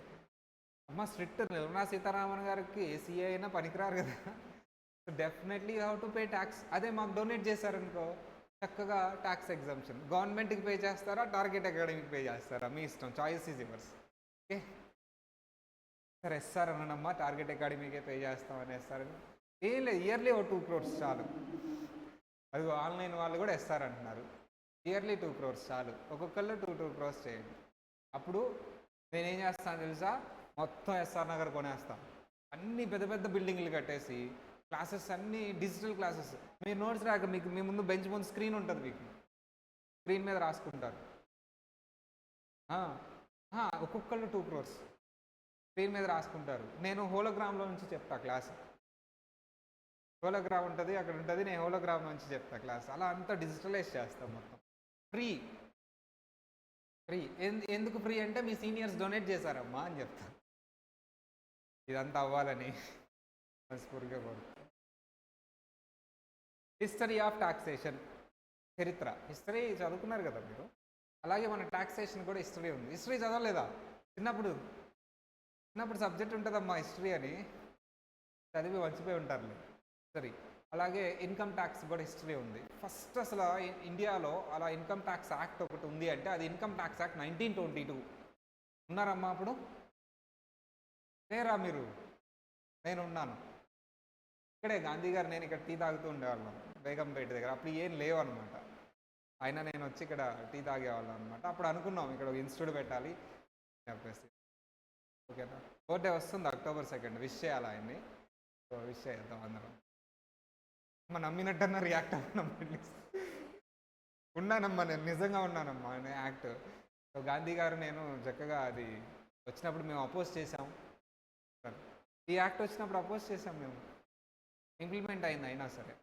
అమ్మ స్ట్రిక్ట్ నిర్మలా సీతారామన్ గారికి ఏసీఐ అయినా పనికిరారు కదా. Definitely you have to pay tax. అదే మాకు డొనేట్ చేశారనుకో చక్కగా ట్యాక్స్ ఎగ్జామ్షన్. గవర్నమెంట్కి పే చేస్తారా, టార్గెట్ అకాడమీకి పే చేస్తారా, మీ ఇష్టం. Choice is yours. Okay sir SR అనమ్మా, టార్గెట్ అకాడమీకే పే చేస్తామని ఎస్ఆర్ని ఏం లేదు. ఇయర్లీ ఒక 2 crores చాలు. అది ఆన్లైన్ వాళ్ళు కూడా ఎస్ఆర్ అంటున్నారు. ఇయర్లీ 2 crores చాలు. ఒక్కొక్కళ్ళు 2 crores చేయండి. అప్పుడు నేనేం చేస్తాను తెలుసా, మొత్తం ఎస్ఆర్ నగర్ కొనేస్తాం. అన్ని పెద్ద పెద్ద బిల్డింగ్లు కట్టేసి క్లాసెస్ అన్నీ డిజిటల్ క్లాసెస్. మీరు నోట్స్ రాక మీకు మీ ముందు బెంచ్ ముందు స్క్రీన్ ఉంటుంది, మీకు స్క్రీన్ మీద రాసుకుంటారు. ఒక్కొక్కళ్ళు 2 crores స్క్రీన్ మీద రాసుకుంటారు. నేను హోలోగ్రామ్లో నుంచి చెప్తా క్లాస్. హోలోగ్రామ్ ఉంటుంది అక్కడ ఉంటుంది, నేను హోలోగ్రామ్ నుంచి చెప్తా క్లాస్. అలా అంతా డిజిటలైజ్ చేస్తాం మొత్తం. ఫ్రీ. ఫ్రీ ఎందుకు ఫ్రీ అంటే మీ సీనియర్స్ డొనేట్ చేశారమ్మా అని చెప్తా. ఇదంతా అవ్వాలని మనస్ఫూర్తిగా కోరుతాను. History of taxation. చరిత్ర. హిస్టరీ చదువుకున్నారు కదా మీరు, అలాగే మన టాక్సేషన్ కూడా హిస్టరీ ఉంది. హిస్టరీ చదవలేదా? చిన్నప్పుడు సబ్జెక్ట్ ఉంటుందమ్మా హిస్టరీ అని, చదివి మర్చిపోయి ఉంటారులే. హిస్టరీ. అలాగే ఇన్కమ్ ట్యాక్స్ కూడా హిస్టరీ ఉంది. ఫస్ట్ అసలు ఇండియాలో అలా ఇన్కమ్ ట్యాక్స్ యాక్ట్ ఒకటి ఉంది అంటే అది ఇన్కమ్ ట్యాక్స్ యాక్ట్ 1922. ఉన్నారమ్మా అప్పుడు? లేరా మీరు? నేను ఉన్నాను. ఇక్కడే గాంధీ గారు నేను ఇక్కడ టీ తాగుతూ ఉండేవాళ్ళం బేగంపేట దగ్గర. అప్పుడు ఏం లేవు అనమాట. అయినా నేను వచ్చి ఇక్కడ టీ తాగేవాళ్ళం అనమాట. అప్పుడు అనుకున్నాం ఇక్కడ ఒక ఇన్స్టిట్యూట్ పెట్టాలి చెప్పేసి. ఓకేనా? బర్త్డే వస్తుంది October 2nd. విష్ చేయాలి ఆయన్ని. సో విష్ చేద్దాం అందరం. నమ్మినట్టన్నా రియాక్ట్ అవ్వనమ్మా. ఉన్నానమ్మా, నేను నిజంగా ఉన్నానమ్మా నేను యాక్ట్. సో గాంధీ గారు నేను చక్కగా అది వచ్చినప్పుడు మేము అపోజ్ చేసాం. ఈ యాక్ట్ వచ్చినప్పుడు అపోజ్ చేసాం మేము. ఇంప్లిమెంట్ అయింది అయినా సరే.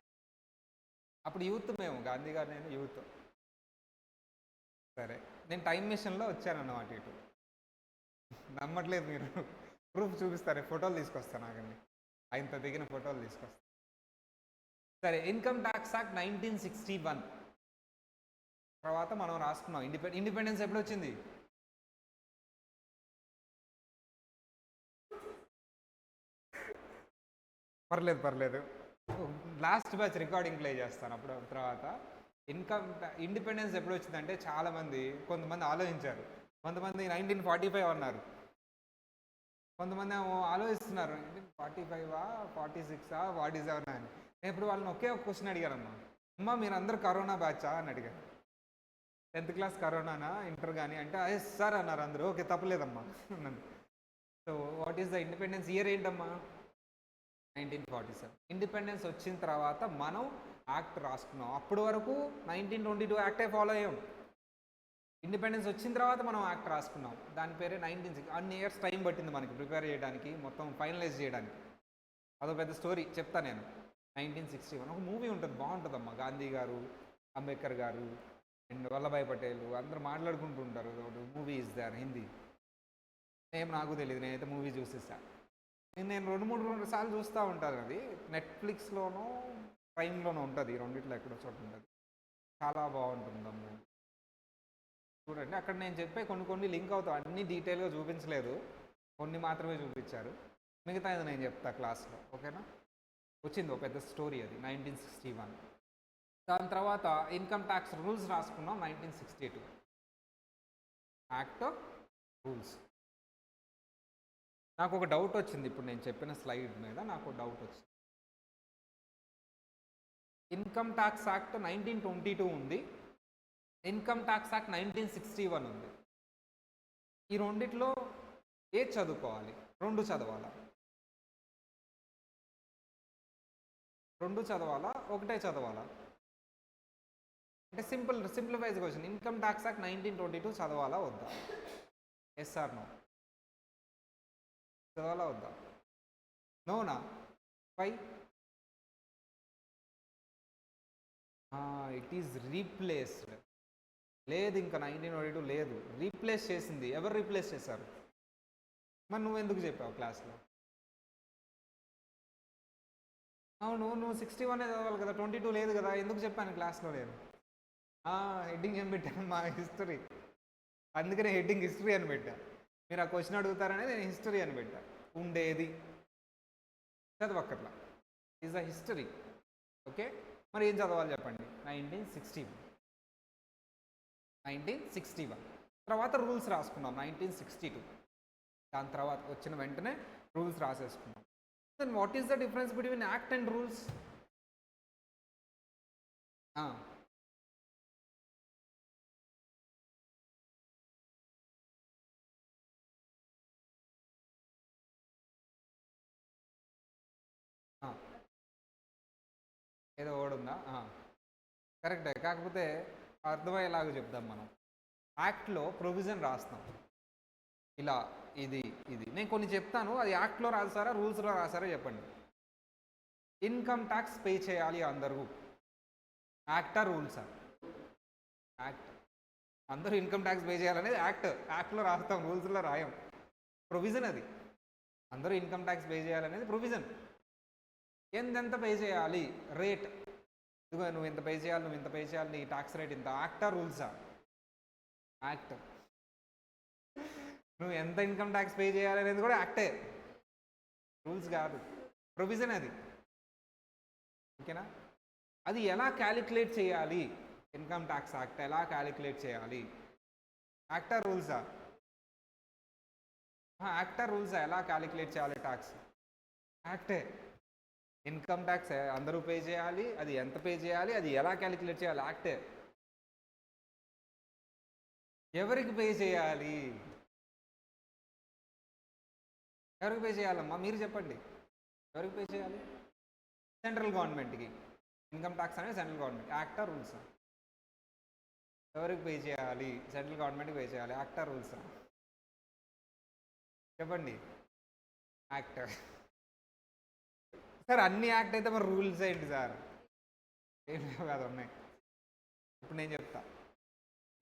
అప్పుడు యూత్ మేము, గాంధీ గారు నేను యూత్. సరే నేను టైం మిషన్లో వచ్చానన్నమాట ఇటు. నమ్మట్లేదు మీరు. ప్రూఫ్ చూపిస్తారు, ఫోటోలు తీసుకొస్తాను ఆగండి. ఆయనతో దిగిన ఫోటోలు తీసుకొస్తాను. సరే ఇన్కమ్ ట్యాక్స్ యాక్ట్ 1961 తర్వాత మనం రాసుకున్నాం. ఇండిపెండెన్స్ ఎప్పుడు వచ్చింది? పర్లేదు లాస్ట్ బ్యాచ్ రికార్డింగ్ ప్లే చేస్తాను అప్పుడు. తర్వాత ఇండిపెండెన్స్ ఎప్పుడు వచ్చిందంటే కొంతమంది ఆలోచించారు. కొంతమంది 1945 అన్నారు. కొంతమంది ఏమో ఆలోచిస్తున్నారు 45 46 47 అని. నేను ఇప్పుడు వాళ్ళని ఒకే ఒక క్వశ్చన్ అడిగానమ్మా. అమ్మ మీరందరూ కరోనా బ్యాచా అని అడిగాను. 10th క్లాస్ కరోనానా ఇంటర్ కానీ అంటే ఎస్ సార్ అన్నారు అందరూ. ఓకే తప్పలేదమ్మా అన్నాను. So what is the independence year ఏంటమ్మా? 1947. ఇండిపెండెన్స్ వచ్చిన తర్వాత మనం యాక్ట్ రాసుకున్నాం. అప్పటి వరకు 1922 యాక్టే ఫాలో అయ్యాం. ఇండిపెండెన్స్ వచ్చిన తర్వాత మనం యాక్ట్ రాసుకున్నాం. దాని పేరే 1960. అన్ని ఇయర్స్ టైం పట్టింది మనకి ప్రిపేర్ చేయడానికి, మొత్తం ఫైనలైజ్ చేయడానికి. అదో పెద్ద స్టోరీ చెప్తా నేను. 1961 ఒక మూవీ ఉంటుంది, బాగుంటుందమ్మా. గాంధీ గారు, అంబేద్కర్ గారు అండ్ వల్లభాయ్ పటేల్ అందరూ మాట్లాడుకుంటూ ఉంటారు. మూవీ ఇస్ దార్ హిందీ ఏం నాకు తెలియదు, నేనైతే మూవీ చూసేసాను. నేను 2-3 సార్లు చూస్తూ ఉంటాను. అది నెట్ఫ్లిక్స్లోనూ ప్రైమ్లోనూ ఉంటుంది, రెండిట్లో ఎక్కడో చోట ఉంటుంది. చాలా బాగుంటుందమ్మా, చూడండి. అక్కడ నేను చెప్పే కొన్ని లింక్ అవుతాయి. అన్ని డీటెయిల్గా చూపించలేదు, కొన్ని మాత్రమే చూపించారు. మిగతాది నేను చెప్తా క్లాస్లో, ఓకేనా? వచ్చింది ఒక పెద్ద స్టోరీ అది 1961. దాని తర్వాత ఇన్కమ్ ట్యాక్స్ రూల్స్ రాసుకున్నాం 1962. Act rules. నాకు ఒక డౌట్ వచ్చింది ఇప్పుడు నేను చెప్పిన స్లైడ్ మీద. నాకు డౌట్ వచ్చింది. ఇన్కమ్ ట్యాక్స్ యాక్ట్ 1922 ఉంది, ఇన్కమ్ ట్యాక్స్ యాక్ట్ 1961 ఉంది. ఈ రెండిట్లో ఏది చదువుకోవాలి? రెండు చదవాలా? రెండు చదవాలా, ఒకటే చదవాలా? అంటే simplifies question. Income tax act 1922 చదవాలా వద్దా? Yes or no? చదవాలా వద్దా? నోనా? వై? It is replaced. లేదు, ఇంకా 1922 లేదు, రీప్లేస్ చేసింది. ఎవరు రీప్లేస్ చేశారు? మరి నువ్వు ఎందుకు చెప్పావు క్లాస్లో? అవును, నువ్వు 61 చదవాలి కదా, 22 లేదు కదా, ఎందుకు చెప్పాను క్లాస్లో నేను? హెడ్డింగ్ ఏం పెట్టాను? మా హిస్టరీ. అందుకనే హెడ్డింగ్ హిస్టరీ అని పెట్టా. మీరు ఆ క్వశ్చన్ అడుగుతారనే నేను హిస్టరీ అని పెట్టా. ఉండేది చదవక్కర్లా, ఈజ్ అ హిస్టరీ. ఓకే, మరి ఏం చదవాలి చెప్పండి? 1961 తర్వాత రూల్స్ రాసుకున్నాం 1962. దాని తర్వాత వచ్చిన వెంటనే రూల్స్ రాసేసుకున్నాం. Then what is the difference between act and rules? ఏదో ఓడుందా? కరెక్టే, కాకపోతే అర్థమయ్యేలాగా చెప్దాం. మనం యాక్ట్లో ప్రొవిజన్ రాస్తాం ఇలా, ఇది ఇది నేను కొన్ని చెప్తాను, అది యాక్ట్లో రాసారా రూల్స్లో రాసారా చెప్పండి. ఇన్కమ్ ట్యాక్స్ పే చేయాలి అందరూ, యాక్టా రూల్సా? యాక్ట్. అందరూ ఇన్కమ్ ట్యాక్స్ పే చేయాలనేది యాక్ట్లో రాస్తాం, రూల్స్లో రాయం. ప్రొవిజన్ అది. అందరూ ఇన్కమ్ ట్యాక్స్ పే చేయాలనేది ప్రొవిజన్. ఎంత పే చేయాలి? రేట్. ఇదిగో నువ్వు ఇంత పే చేయాలి, నువ్వు ఇంత పే చేయాలి, నీ ట్యాక్స్ రేట్ ఇంత. యాక్టా రూల్సా? యాక్ట్. నువ్వు ఎంత ఇన్కమ్ ట్యాక్స్ పే చేయాలనేది కూడా యాక్టే, రూల్స్ కాదు, ప్రొవిజన్ అది. ఓకేనా? అది ఎలా క్యాలిక్యులేట్ చేయాలి? ఇన్కమ్ ట్యాక్స్ యాక్ట్ ఎలా క్యాలిక్యులేట్ చేయాలి? యాక్టా రూల్సా? యాక్టా రూల్సా? ఎలా క్యాలిక్యులేట్ చేయాలి ట్యాక్స్? యాక్టే. ఇన్కమ్ ట్యాక్స్ అందరూ పే చేయాలి, అది ఎంత పే చేయాలి, అది ఎలా క్యాలిక్యులేట్ చేయాలి? యాక్టే. ఎవరికి పే చేయాలి? ఎవరికి పే చేయాలమ్మా మీరు చెప్పండి. ఎవరికి పే చేయాలి? సెంట్రల్ గవర్నమెంట్కి. ఇన్కమ్ ట్యాక్స్ అనేది సెంట్రల్ గవర్నమెంట్. యాక్టా రూల్సా? ఎవరికి పే చేయాలి? సెంట్రల్ గవర్నమెంట్కి పే చేయాలి. యాక్టా రూల్సా? చెప్పండి. యాక్ట్. సార్ అన్ని యాక్ట్ అయితే మరి రూల్స్ ఏంటి సార్? ఏం లేవు కాదు, ఉన్నాయి. ఇప్పుడు నేను చెప్తా,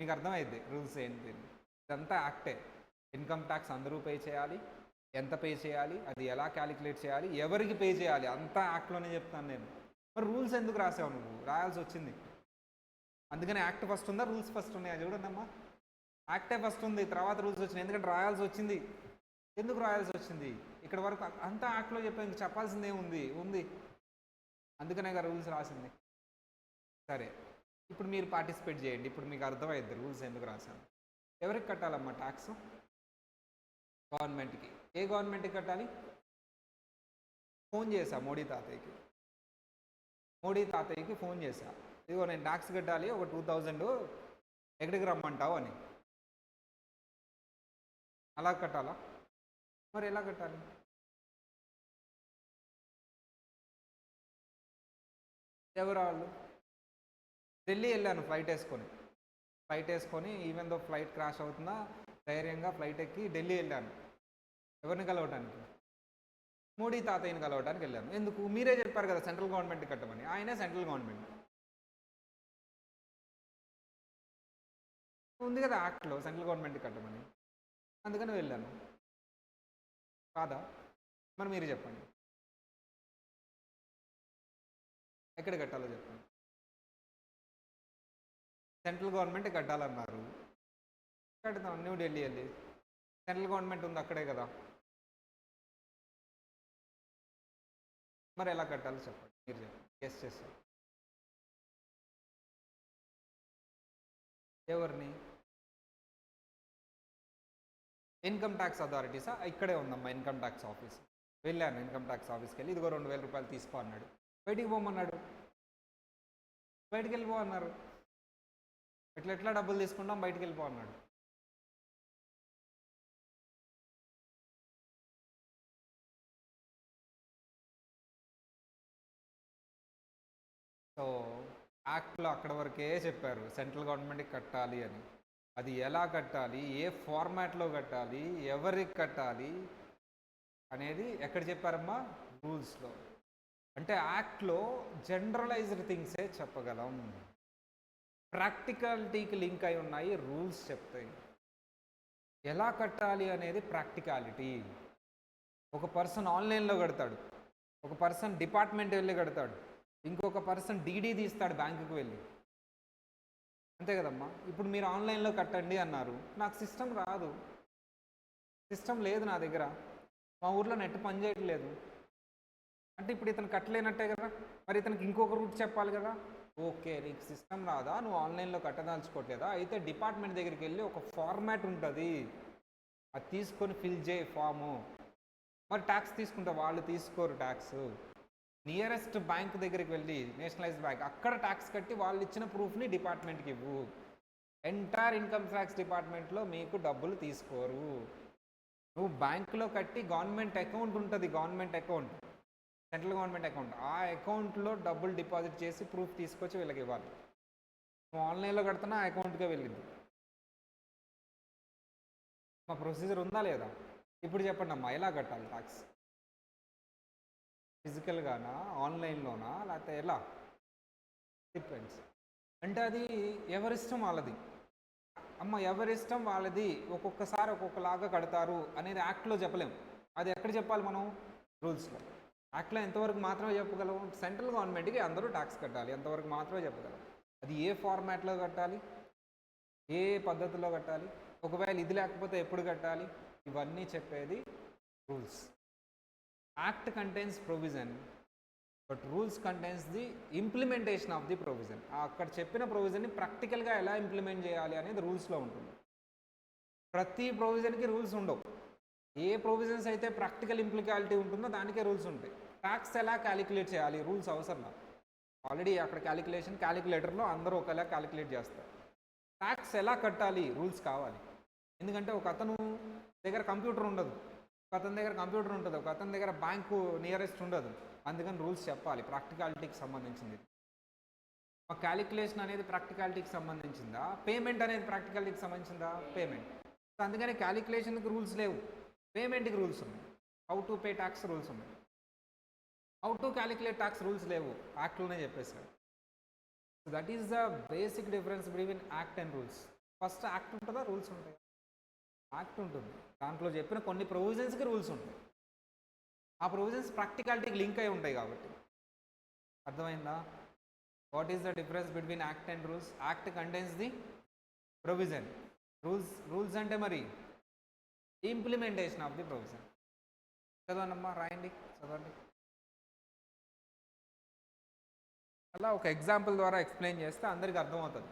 మీకు అర్థమైంది రూల్స్ ఏంటి. ఇదంతా యాక్టే. ఇన్కమ్ ట్యాక్స్ అందరూ పే చేయాలి, ఎంత పే చేయాలి, అది ఎలా క్యాలిక్యులేట్ చేయాలి, ఎవరికి పే చేయాలి, అంతా యాక్ట్లోనే చెప్తాను నేను. మరి రూల్స్ ఎందుకు రాసావు నువ్వు? రాయాల్సి వచ్చింది. అందుకని యాక్ట్ ఫస్ట్ ఉందా, రూల్స్ ఫస్ట్ ఉన్నాయా? చూడండి అమ్మా, యాక్టే ఫస్ట్ ఉంది, తర్వాత రూల్స్ వచ్చినాయి. ఎందుకంటే రాయాల్సి వచ్చింది. ఎందుకు రాయాల్సి వచ్చింది? ఇక్కడ వరకు అంతా యాక్ట్లో చెప్పాను, ఇంక చెప్పాల్సిందే ఉంది. అందుకనే రూల్స్ రాసింది. సరే, ఇప్పుడు మీరు పార్టిసిపేట్ చేయండి. ఇప్పుడు మీకు అర్థమైంది రూల్స్ ఎందుకు రాశాను. ఎవరికి కట్టాలమ్మా ట్యాక్స్? గవర్నమెంట్కి. ఏ గవర్నమెంట్కి కట్టాలి? ఫోన్ చేశా మోడీ తాతయ్యకి ఫోన్ చేశా, ఇదిగో నేను ట్యాక్స్ కట్టాలి ఒక 2000, ఎక్కడికి రమ్మంటావు అని. అలా కట్టాలా? మరి ఎలా కట్టాలి? ఎవరు వాళ్ళు? ఢిల్లీ వెళ్ళాను ఫ్లైట్ వేసుకొని ఈవెన్ దో ఫ్లైట్ క్రాష్ అవుతున్నా ధైర్యంగా ఫ్లైట్ ఎక్కి ఢిల్లీ వెళ్ళాను. ఎవరిని కలవటానికి? మోడీ తాతయ్యని కలవటానికి వెళ్ళాను. ఎందుకు? మీరే చెప్పారు కదా సెంట్రల్ గవర్నమెంట్ కట్టమని. ఆయనే సెంట్రల్ గవర్నమెంట్ ఉంది కదా యాక్ట్లో సెంట్రల్ గవర్నమెంట్ కట్టమని, అందుకని వెళ్ళాను. కాదా? మరి మీరు చెప్పండి, ఎక్కడ కట్టాలో చెప్పండి. సెంట్రల్ గవర్నమెంట్ కట్టాలన్నారు, కడతాం. న్యూఢిల్లీ వెళ్ళి సెంట్రల్ గవర్నమెంట్ ఉంది అక్కడే కదా, మరి ఎలా కట్టాలో చెప్పండి, మీరు చెప్పండి. గెస్ చేస్తారు. ఎవరిని? ఇన్కమ్ ట్యాక్స్ అథారిటీసా? ఇక్కడే ఉందమ్మా ఇన్కమ్ ట్యాక్స్ ఆఫీస్. వెళ్ళాను ఇన్కమ్ ట్యాక్స్ ఆఫీస్కి వెళ్ళి, ఇదిగో 2000 రూపాయలు తీసుకో అన్నాడు. బయటికి పోమన్నాడు, బయటికి వెళ్ళిపో అన్నారు. ఎట్లా డబ్బులు తీసుకుంటాం, బయటికి వెళ్ళిపో అన్నాడు. సో యాక్ట్లో అక్కడ వరకే చెప్పారు సెంట్రల్ గవర్నమెంట్కి కట్టాలి అని. అది ఎలా కట్టాలి, ఏ ఫార్మాట్లో కట్టాలి, ఎవరికి కట్టాలి అనేది ఎక్కడ చెప్పారమ్మా? రూల్స్లో. అంటే యాక్ట్లో జనరలైజ్డ్ థింగ్సే చెప్పగలం, ప్రాక్టికాలిటీకి లింక్ అయి ఉన్నాయి రూల్స్ చెప్తాయి. ఎలా కట్టాలి అనేది ప్రాక్టికాలిటీ. ఒక పర్సన్ ఆన్లైన్లో కడతాడు, ఒక పర్సన్ డిపార్ట్మెంట్ వెళ్ళి కడతాడు, ఇంకొక పర్సన్ డీడీ తీస్తాడు బ్యాంకుకి వెళ్ళి. అంతే కదమ్మా. ఇప్పుడు మీరు ఆన్లైన్లో కట్టండి అన్నారు, నాకు సిస్టమ్ రాదు, సిస్టమ్ లేదు నా దగ్గర, మా ఊర్లో నెట్ పనిచేయట్లేదు అంటే ఇప్పుడు ఇతను కట్టలేనట్టే కదా. మరి ఇతనికి ఇంకొక రూట్ చెప్పాలి కదా. ఓకే, నీకు సిస్టమ్ రాదా, నువ్వు ఆన్లైన్లో కట్టదాల్చుకోవట్లేదా, అయితే డిపార్ట్మెంట్ దగ్గరికి వెళ్ళి ఒక ఫార్మాట్ ఉంటుంది, అది తీసుకొని ఫిల్ చేయి ఫాము. మరి ట్యాక్స్ తీసుకుంటా, వాళ్ళు తీసుకోరు ట్యాక్స్. నియరెస్ట్ బ్యాంక్ దగ్గరికి వెళ్ళి, నేషనలైజ్డ్ బ్యాంక్, అక్కడ ట్యాక్స్ కట్టి వాళ్ళు ఇచ్చిన ప్రూఫ్ని డిపార్ట్మెంట్కి ఇవ్వు. ఎంటైర్ ఇన్కమ్ ట్యాక్స్ డిపార్ట్మెంట్లో మీకు డబ్బులు తీసుకోరు. నువ్వు బ్యాంకులో కట్టి గవర్నమెంట్ అకౌంట్ ఉంటుంది, government account, central government account, ఆ అకౌంట్లో డబ్బులు డిపాజిట్ చేసి ప్రూఫ్ తీసుకొచ్చి వీళ్ళకి ఇవ్వాలి. నువ్వు ఆన్లైన్లో కడుతున్నా ఆ అకౌంట్కే వెళ్ళింది. మా ప్రొసీజర్ ఉందా లేదా? ఇప్పుడు చెప్పండి అమ్మా, ఎలా కట్టాలి ట్యాక్స్? ఫిజికల్గానా, ఆన్లైన్లోనా, లేకపోతే ఎలా? డిపెండ్స్. అంటే అది ఎవరిష్టం వాళ్ళది అమ్మ, ఎవరిష్టం వాళ్ళది. ఒక్కొక్కసారి ఒక్కొక్కలాగా కడతారు అనేది యాక్ట్లో చెప్పలేము. అది ఎక్కడ చెప్పాలి మనం? రూల్స్లో. యాక్ట్లో ఎంతవరకు మాత్రమే చెప్పగలం? సెంట్రల్ గవర్నమెంట్కి అందరూ ట్యాక్స్ కట్టాలి, ఎంతవరకు మాత్రమే చెప్పగలం. అది ఏ ఫార్మాట్లో కట్టాలి, ఏ పద్ధతిలో కట్టాలి, ఒకవేళ ఇది లేకపోతే ఎప్పుడు కట్టాలి, ఇవన్నీ చెప్పేది rules. Act contains provision, but rules contains the implementation of the provision. అక్కడ చెప్పిన ప్రొవిజన్ని ప్రాక్టికల్గా ఎలా ఇంప్లిమెంట్ చేయాలి అనేది రూల్స్లో ఉంటుంది. ప్రతి ప్రొవిజన్కి రూల్స్ ఉండవు. ఏ ప్రొవిజన్స్ అయితే ప్రాక్టికల్ ఇంప్లికాలిటీ ఉంటుందో దానికే రూల్స్ ఉంటాయి. ట్యాక్స్ ఎలా క్యాలిక్యులేట్ చేయాలి, రూల్స్ అవసరం. ఆల్రెడీ అక్కడ క్యాలిక్యులేటర్లో అందరూ ఒకలా క్యాలిక్యులేట్ చేస్తారు. ట్యాక్స్ ఎలా కట్టాలి, రూల్స్ కావాలి. ఎందుకంటే ఒక అతను దగ్గర కంప్యూటర్ ఉండదు, ఒక అతని దగ్గర కంప్యూటర్ ఉంటుంది, ఒక అతని దగ్గర బ్యాంకు నియరెస్ట్ ఉండదు. అందుకని రూల్స్ చెప్పాలి, ప్రాక్టికాలిటీకి సంబంధించింది. ఒక క్యాలిక్యులేషన్ అనేది ప్రాక్టికాలిటీకి సంబంధించిందా, పేమెంట్ అనేది ప్రాక్టికాలిటీకి సంబంధించిందా? పేమెంట్. సో అందుకని క్యాలిక్యులేషన్కి రూల్స్ లేవు, పేమెంట్కి రూల్స్ ఉన్నాయి. How to pay tax rules ఉన్నాయి, how to calculate tax rules లేవు, యాక్ట్లోనే చెప్పేశారు. So that is the basic difference between act and rules. First act ఉంటుందా, రూల్స్ ఉంటాయి? యాక్ట్ ఉంటుంది, దాంట్లో చెప్పిన కొన్ని ప్రొవిజన్స్కి రూల్స్ ఉంటాయి. ఆ ప్రొవిజన్స్ ప్రాక్టికాలిటీకి లింక్ అయి ఉంటాయి కాబట్టి. అర్థమైందా? What is the difference between act and rules? Act contains the provision, rules అంటే మరి ఇంప్లిమెంటేషన్ ఆఫ్ ది ప్రొవిజన్. చదవండమ్మా, రాయండి, చదవండి. అలా ఒక ఎగ్జాంపుల్ ద్వారా ఎక్స్ప్లెయిన్ చేస్తే అందరికీ అర్థమవుతుంది.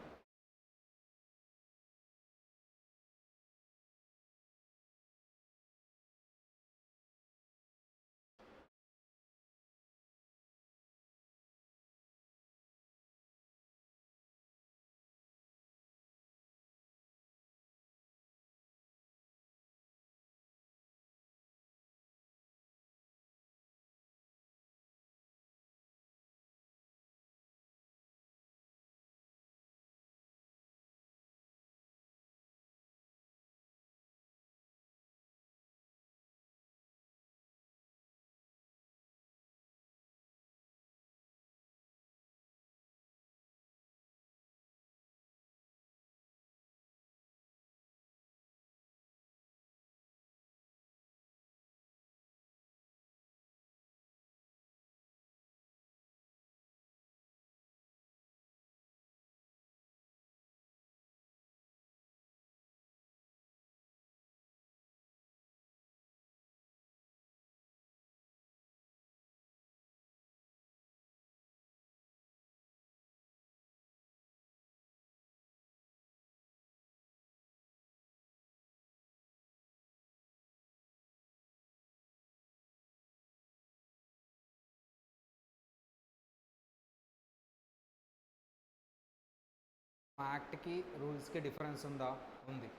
మా యాక్ట్కి రూల్స్కి డిఫరెన్స్ ఉందా? ఉంది.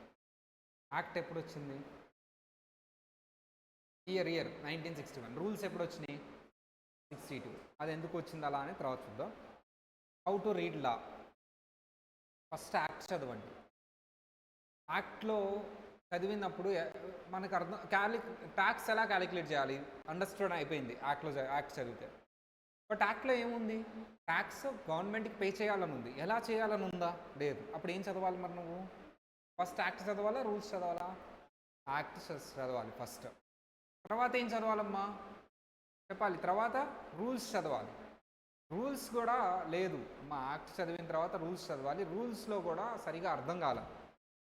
యాక్ట్ ఎప్పుడు వచ్చింది? ఇయర్ 1961. రూల్స్ ఎప్పుడు వచ్చినాయి? 62. అది ఎందుకు వచ్చింది అలా అని తర్వాత చూద్దాం. How to read law. First act చదవండి. యాక్ట్లో చదివినప్పుడు మనకు అర్థం ట్యాక్స్ ఎలా క్యాలిక్యులేట్ చేయాలి అండర్స్టాండ్ అయిపోయింది యాక్ట్ చదివితే. బట్ యాక్ట్లో ఏముంది? ట్యాక్స్ గవర్నమెంట్కి పే చేయాలని ఉంది. ఎలా చేయాలని ఉందా? లేదు. అప్పుడు ఏం చదవాలి మరి నువ్వు? ఫస్ట్ యాక్ట్ చదవాలా, రూల్స్ చదవాలా? యాక్ట్ చదవాలి ఫస్ట్. తర్వాత ఏం చదవాలమ్మా చెప్పాలి. తర్వాత రూల్స్ చదవాలి. రూల్స్ కూడా లేదు మా యాక్ట్ చదివిన తర్వాత రూల్స్ చదవాలి. రూల్స్లో కూడా సరిగా అర్థం కాల,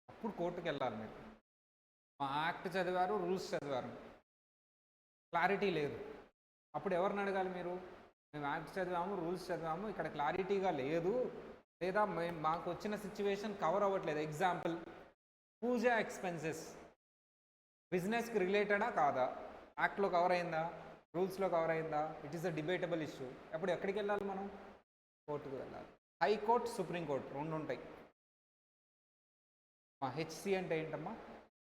అప్పుడు కోర్టుకు వెళ్ళాలి. మీరు మా యాక్ట్ చదివారు, రూల్స్ చదివారు, క్లారిటీ లేదు, అప్పుడు ఎవరిని అడగాలి మీరు? మేము యాక్ట్ చదివాము, రూల్స్ చదివాము, ఇక్కడ క్లారిటీగా లేదు, లేదా మాకు వచ్చిన సిచ్యువేషన్ కవర్ అవ్వట్లేదు. ఎగ్జాంపుల్, పూజా ఎక్స్పెన్సెస్ బిజినెస్కి రిలేటెడా కాదా? యాక్ట్లో కవర్ అయిందా? రూల్స్లో కవర్ అయిందా? It is a debatable issue. అప్పుడు ఎక్కడికి వెళ్ళాలి మనం? కోర్టుకు వెళ్ళాలి. హైకోర్టు, సుప్రీంకోర్టు రెండు ఉంటాయి. మా హెచ్సి అంటే ఏంటమ్మా?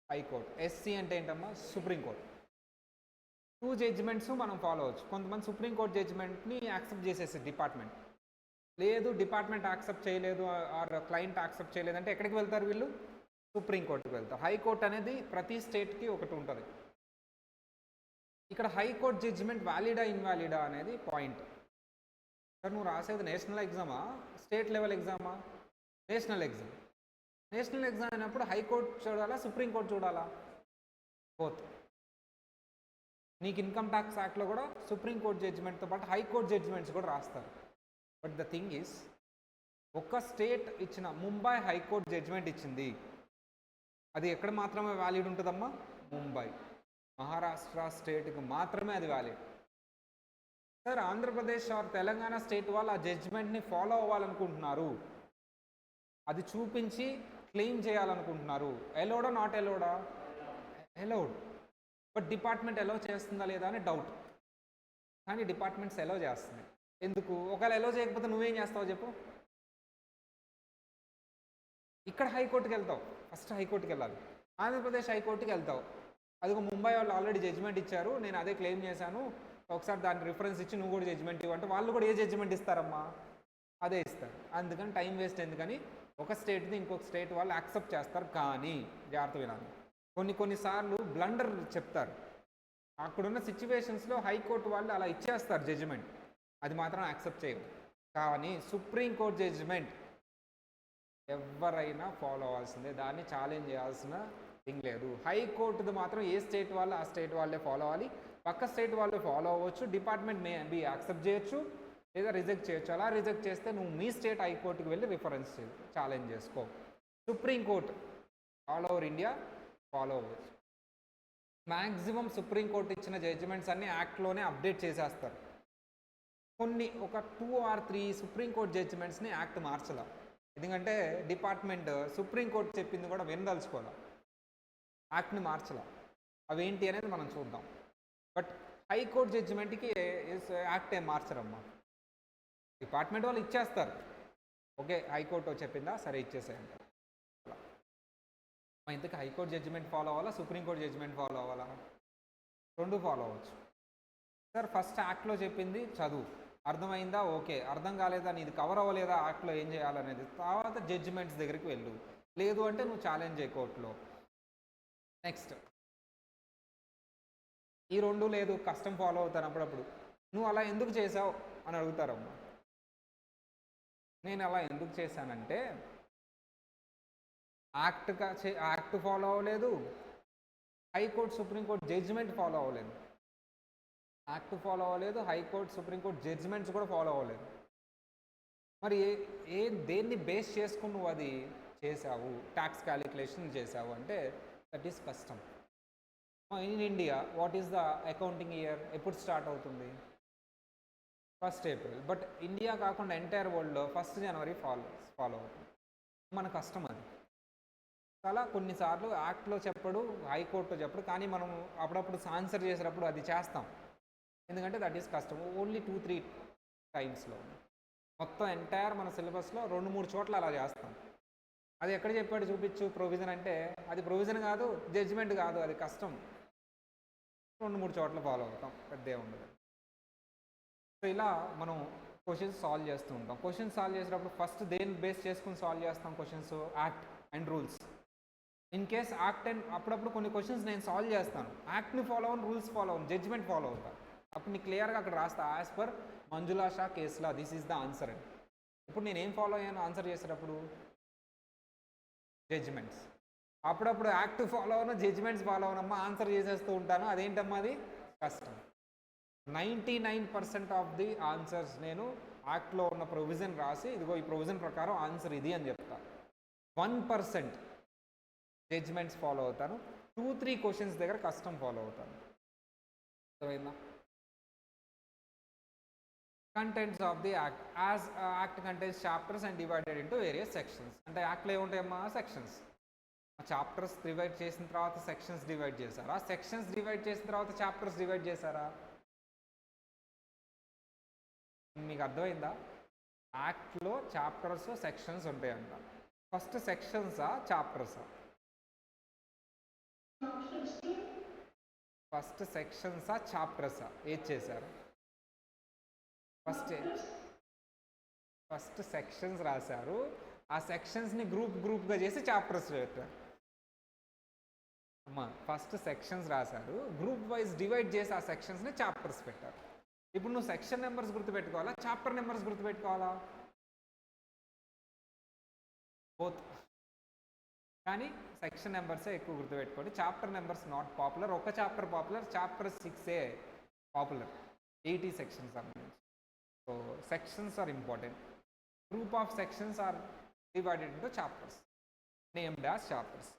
హైకోర్టు. ఎస్సీ అంటే ఏంటమ్మా? సుప్రీంకోర్టు. 2 జడ్జిమెంట్స్ మనం ఫాలో అవ్వచ్చు. కొంతమంది సుప్రీంకోర్టు జడ్జిమెంట్ని యాక్సెప్ట్ చేసేసి డిపార్ట్మెంట్, లేదు డిపార్ట్మెంట్ యాక్సెప్ట్ చేయలేదు ఆర్ క్లయింట్ యాక్సెప్ట్ చేయలేదంటే ఎక్కడికి వెళ్తారు వీళ్ళు? సుప్రీంకోర్టుకు వెళ్తారు. హైకోర్టు అనేది ప్రతి స్టేట్కి ఒకటి ఉంటుంది. ఇక్కడ హైకోర్టు జడ్జిమెంట్ వ్యాలిడా ఇన్వాలిడా అనేది పాయింట్. సార్ నువ్వు రాసేది నేషనల్ ఎగ్జామా, స్టేట్ లెవెల్ ఎగ్జామా? National exam. నేషనల్ ఎగ్జామ్ అయినప్పుడు హైకోర్టు చూడాలా, సుప్రీంకోర్టు చూడాలా? బోత్. నీకు ఇన్కమ్ ట్యాక్స్ యాక్ట్లో కూడా సుప్రీంకోర్టు జడ్జిమెంట్తో పాటు హైకోర్టు జడ్జిమెంట్స్ కూడా రాస్తారు. బట్ ద థింగ్ ఈస్, ఒక్క స్టేట్ ఇచ్చిన ముంబై హైకోర్టు జడ్జిమెంట్ ఇచ్చింది, అది ఎక్కడ మాత్రమే వ్యాలిడ్ ఉంటుందమ్మా? ముంబై. మహారాష్ట్ర స్టేట్కి మాత్రమే అది valid. Sir Andhra Pradesh or Telangana state వాళ్ళు ఆ జడ్జిమెంట్ని ఫాలో అవ్వాలనుకుంటున్నారు, అది చూపించి క్లెయిమ్ చేయాలనుకుంటున్నారు. ఎలౌడా నాట్ ఎలౌడా? ఎలౌడ్. బట్ డిపార్ట్మెంట్ ఎలౌ చేస్తుందా లేదా అని డౌట్. కానీ డిపార్ట్మెంట్స్ ఎలౌ చేస్తుంది. ఎందుకు? ఒకవేళ ఎలౌ చేయకపోతే నువ్వేం చేస్తావు చెప్పు? ఇక్కడ హైకోర్టుకి వెళ్తావు. ఫస్ట్ హైకోర్టుకి వెళ్ళాలి. ఆంధ్రప్రదేశ్ హైకోర్టుకి వెళ్తావు. అదిగో ముంబై వాళ్ళు ఆల్రెడీ జడ్జిమెంట్ ఇచ్చారు, నేను అదే క్లెయిమ్ చేశాను, ఒకసారి దానికి రిఫరెన్స్ ఇచ్చి నువ్వు కూడా జడ్జిమెంట్ ఇవ్వంటే వాళ్ళు కూడా ఏ జడ్జిమెంట్ ఇస్తారమ్మా? అదే ఇస్తారు. అందుకని టైం వేస్ట్ ఎందుకని ఒక స్టేట్ని ఇంకొక స్టేట్ వాళ్ళు యాక్సెప్ట్ చేస్తారు. కానీ జాగ్రత్త వినాలి, కొన్నిసార్లు బ్లండర్ చెప్తారు. అక్కడున్న సిచ్యువేషన్స్లో హైకోర్టు వాళ్ళు అలా ఇచ్చేస్తారు జడ్జిమెంట్, అది మాత్రం యాక్సెప్ట్ చేయరు. కానీ సుప్రీంకోర్టు జడ్జిమెంట్ ఎవరైనా ఫాలో అవ్వాల్సిందే, దాన్ని ఛాలెంజ్ చేయాల్సిన థింగ్ లేదు. హైకోర్టుది మాత్రం ఏ స్టేట్ వాళ్ళు ఆ స్టేట్ వాళ్ళే ఫాలో అవ్వాలి. పక్క స్టేట్ వాళ్ళు ఫాలో అవ్వచ్చు, డిపార్ట్మెంట్ మే బి యాక్సెప్ట్ చేయొచ్చు లేదా రిజెక్ట్ చేయొచ్చు. అలా రిజెక్ట్ చేస్తే నువ్వు మీ స్టేట్ హైకోర్టుకి వెళ్ళి రిఫరెన్స్ ఛాలెంజ్ చేసుకో. Supreme court all over India follow అవ్వచ్చు. మ్యాక్సిమం సుప్రీంకోర్టు ఇచ్చిన జడ్జిమెంట్స్ అన్నీ యాక్ట్లోనే అప్డేట్ చేసేస్తారు. ఒక 2 or 3 సుప్రీంకోర్టు జడ్జిమెంట్స్ని యాక్ట్ మార్చాల. ఎందుకంటే డిపార్ట్మెంట్ సుప్రీంకోర్టు చెప్పింది కూడా వినదలుచుకోవాలి, యాక్ట్ని మార్చాల. అవేంటి అనేది మనం చూద్దాం. బట్ హైకోర్టు జడ్జిమెంట్కి యాక్ట్ ఏం మార్చరమ్మా, డిపార్ట్మెంట్ వాళ్ళు ఇచ్చేస్తారు. ఓకే హైకోర్టు చెప్పిందా, సరే ఇచ్చేసేయండి. అలా ఇంతకు హైకోర్టు జడ్జిమెంట్ ఫాలో అవ్వాలా, సుప్రీంకోర్టు జడ్జిమెంట్ ఫాలో అవ్వాలా? రెండు ఫాలో అవ్వచ్చు. సార్ ఫస్ట్ యాక్ట్లో చెప్పింది చదువు, అర్థమైందా? ఓకే. అర్థం కాలేదా, నీది కవర్ అవ్వలేదా యాక్ట్లో ఏం చేయాలనేది, తర్వాత జడ్జిమెంట్స్ దగ్గరికి వెళ్ళు. లేదు అంటే నువ్వు ఛాలెంజ్ చేయ కోర్టులో. నెక్స్ట్ ఈ రెండు లేదు, కష్టం ఫాలో అవుతాను అప్పుడప్పుడు. నువ్వు అలా ఎందుకు చేసావు అని అడుగుతారమ్మా. నేను అలా ఎందుకు చేశానంటే యాక్ట్ ఫాలో అవ్వలేదు, హైకోర్టు సుప్రీంకోర్టు జడ్జిమెంట్ ఫాలో అవ్వలేదు. యాక్ట్ ఫాలో అవ్వలేదు, హైకోర్టు సుప్రీంకోర్టు జడ్జిమెంట్స్ కూడా ఫాలో అవ్వలేదు. మరి దేన్ని బేస్ చేసుకుని నువ్వు అది చేసావు, ట్యాక్స్ క్యాలిక్యులేషన్ చేసావు అంటే దట్ ఈస్ కష్టం. In India what is the accounting year? ఎప్పుడు స్టార్ట్ అవుతుంది? 1st April. బట్ ఇండియా కాకుండా ఎంటైర్ వరల్డ్లో 1st January ఫాలో అవుతుంది. మన కష్టం అది. చాలా కొన్నిసార్లు యాక్ట్లో చెప్పడు, హైకోర్టులో చెప్పడు, కానీ మనం అప్పుడప్పుడు ఆన్సర్ చేసేటప్పుడు అది చేస్తాం. ఎందుకంటే దట్ ఈస్ కష్టం. ఓన్లీ 2-3 టైమ్స్లో, మొత్తం ఎంటైర్ మన సిలబస్లో 2-3 చోట్ల అలా చేస్తాం. అది ఎక్కడ చెప్పాడు చూపించు. ప్రొవిజన్ అంటే అది ప్రొవిజన్ కాదు, జడ్జిమెంట్ కాదు, అది కష్టం. 2-3 చోట్ల ఫాలో అవుతాం, పెద్ద ఉండదు. సో ఇలా మనం క్వశ్చన్స్ సాల్వ్ చేస్తూ ఉంటాం. క్వశ్చన్స్ సాల్వ్ చేసేటప్పుడు ఫస్ట్ దేని బేస్ చేసుకుని సాల్వ్ చేస్తాం questions? Act and rules. In case act and అప్పుడప్పుడు కొన్ని క్వశ్చన్స్ నేను సాల్వ్ చేస్తాను, యాక్ట్ని ఫాలో అవును, రూల్స్ ఫాలో అవును, జడ్జిమెంట్ ఫాలో అవుతాను. అప్పుడు నీకు క్లియర్గా అక్కడ రాస్తా, యాజ్ పర్ మంజులా షా కేసులా దిస్ ఈజ్ ద ఆన్సర్ అని. ఇప్పుడు నేను ఏం ఫాలో అయ్యాను ఆన్సర్ చేసేటప్పుడు? జడ్జిమెంట్స్. అప్పుడప్పుడు యాక్ట్ ఫాలో అవును, జడ్జిమెంట్స్ ఫాలో అవునమ్మా, ఆన్సర్ చేసేస్తూ ఉంటాను. అదేంటమ్మా అది? కష్టం. 99% ఆఫ్ ది ఆన్సర్స్ నేను యాక్ట్లో ఉన్న ప్రొవిజన్ రాసి, ఇదిగో ఈ ప్రొవిజన్ ప్రకారం ఆన్సర్ ఇది అని చెప్తాను. 1% జడ్జిమెంట్స్ ఫాలో అవుతాను. 2-3 క్వశ్చన్స్ దగ్గర కష్టం ఫాలో అవుతాను. అర్థమైందా? Contents of the act. As act contents chapters and divided into various sections. అంటే యాక్ట్లో ఏముంటాయమ్మా? సెక్షన్స్. చాప్టర్స్ డివైడ్ చేసిన తర్వాత సెక్షన్స్ డివైడ్ చేశారా? సెక్షన్స్ డివైడ్ చేసిన తర్వాత చాప్టర్స్ డివైడ్ చేశారా? మీకు అర్థమైందా? యాక్ట్లో చాప్టర్స్ సెక్షన్స్ ఉంటాయంట. ఫస్ట్ సెక్షన్సా చాప్టర్సా? ఫస్ట్ సెక్షన్సా చాప్టర్సా? ఏది చేశారు? ఫస్ట్ సెక్షన్స్ రాశారు, ఆ సెక్షన్స్ని గ్రూప్గా చేసి చాప్టర్స్ పెట్టారు. అమ్మా, ఫస్ట్ సెక్షన్స్ రాశారు, గ్రూప్ వైజ్ డివైడ్ చేసి ఆ సెక్షన్స్ని చాప్టర్స్ పెట్టారు. ఇప్పుడు నువ్వు సెక్షన్ నెంబర్స్ గుర్తుపెట్టుకోవాలా, చాప్టర్ నెంబర్స్ గుర్తుపెట్టుకోవాలా? బోత్. కానీ సెక్షన్ నెంబర్సే ఎక్కువ గుర్తుపెట్టుకోండి. Chapter numbers not popular. ఒక chapter popular, chapter 6 popular. 80 sections సంబంధించి. So sections are important. Group of sections are divided into chapters named as chapters.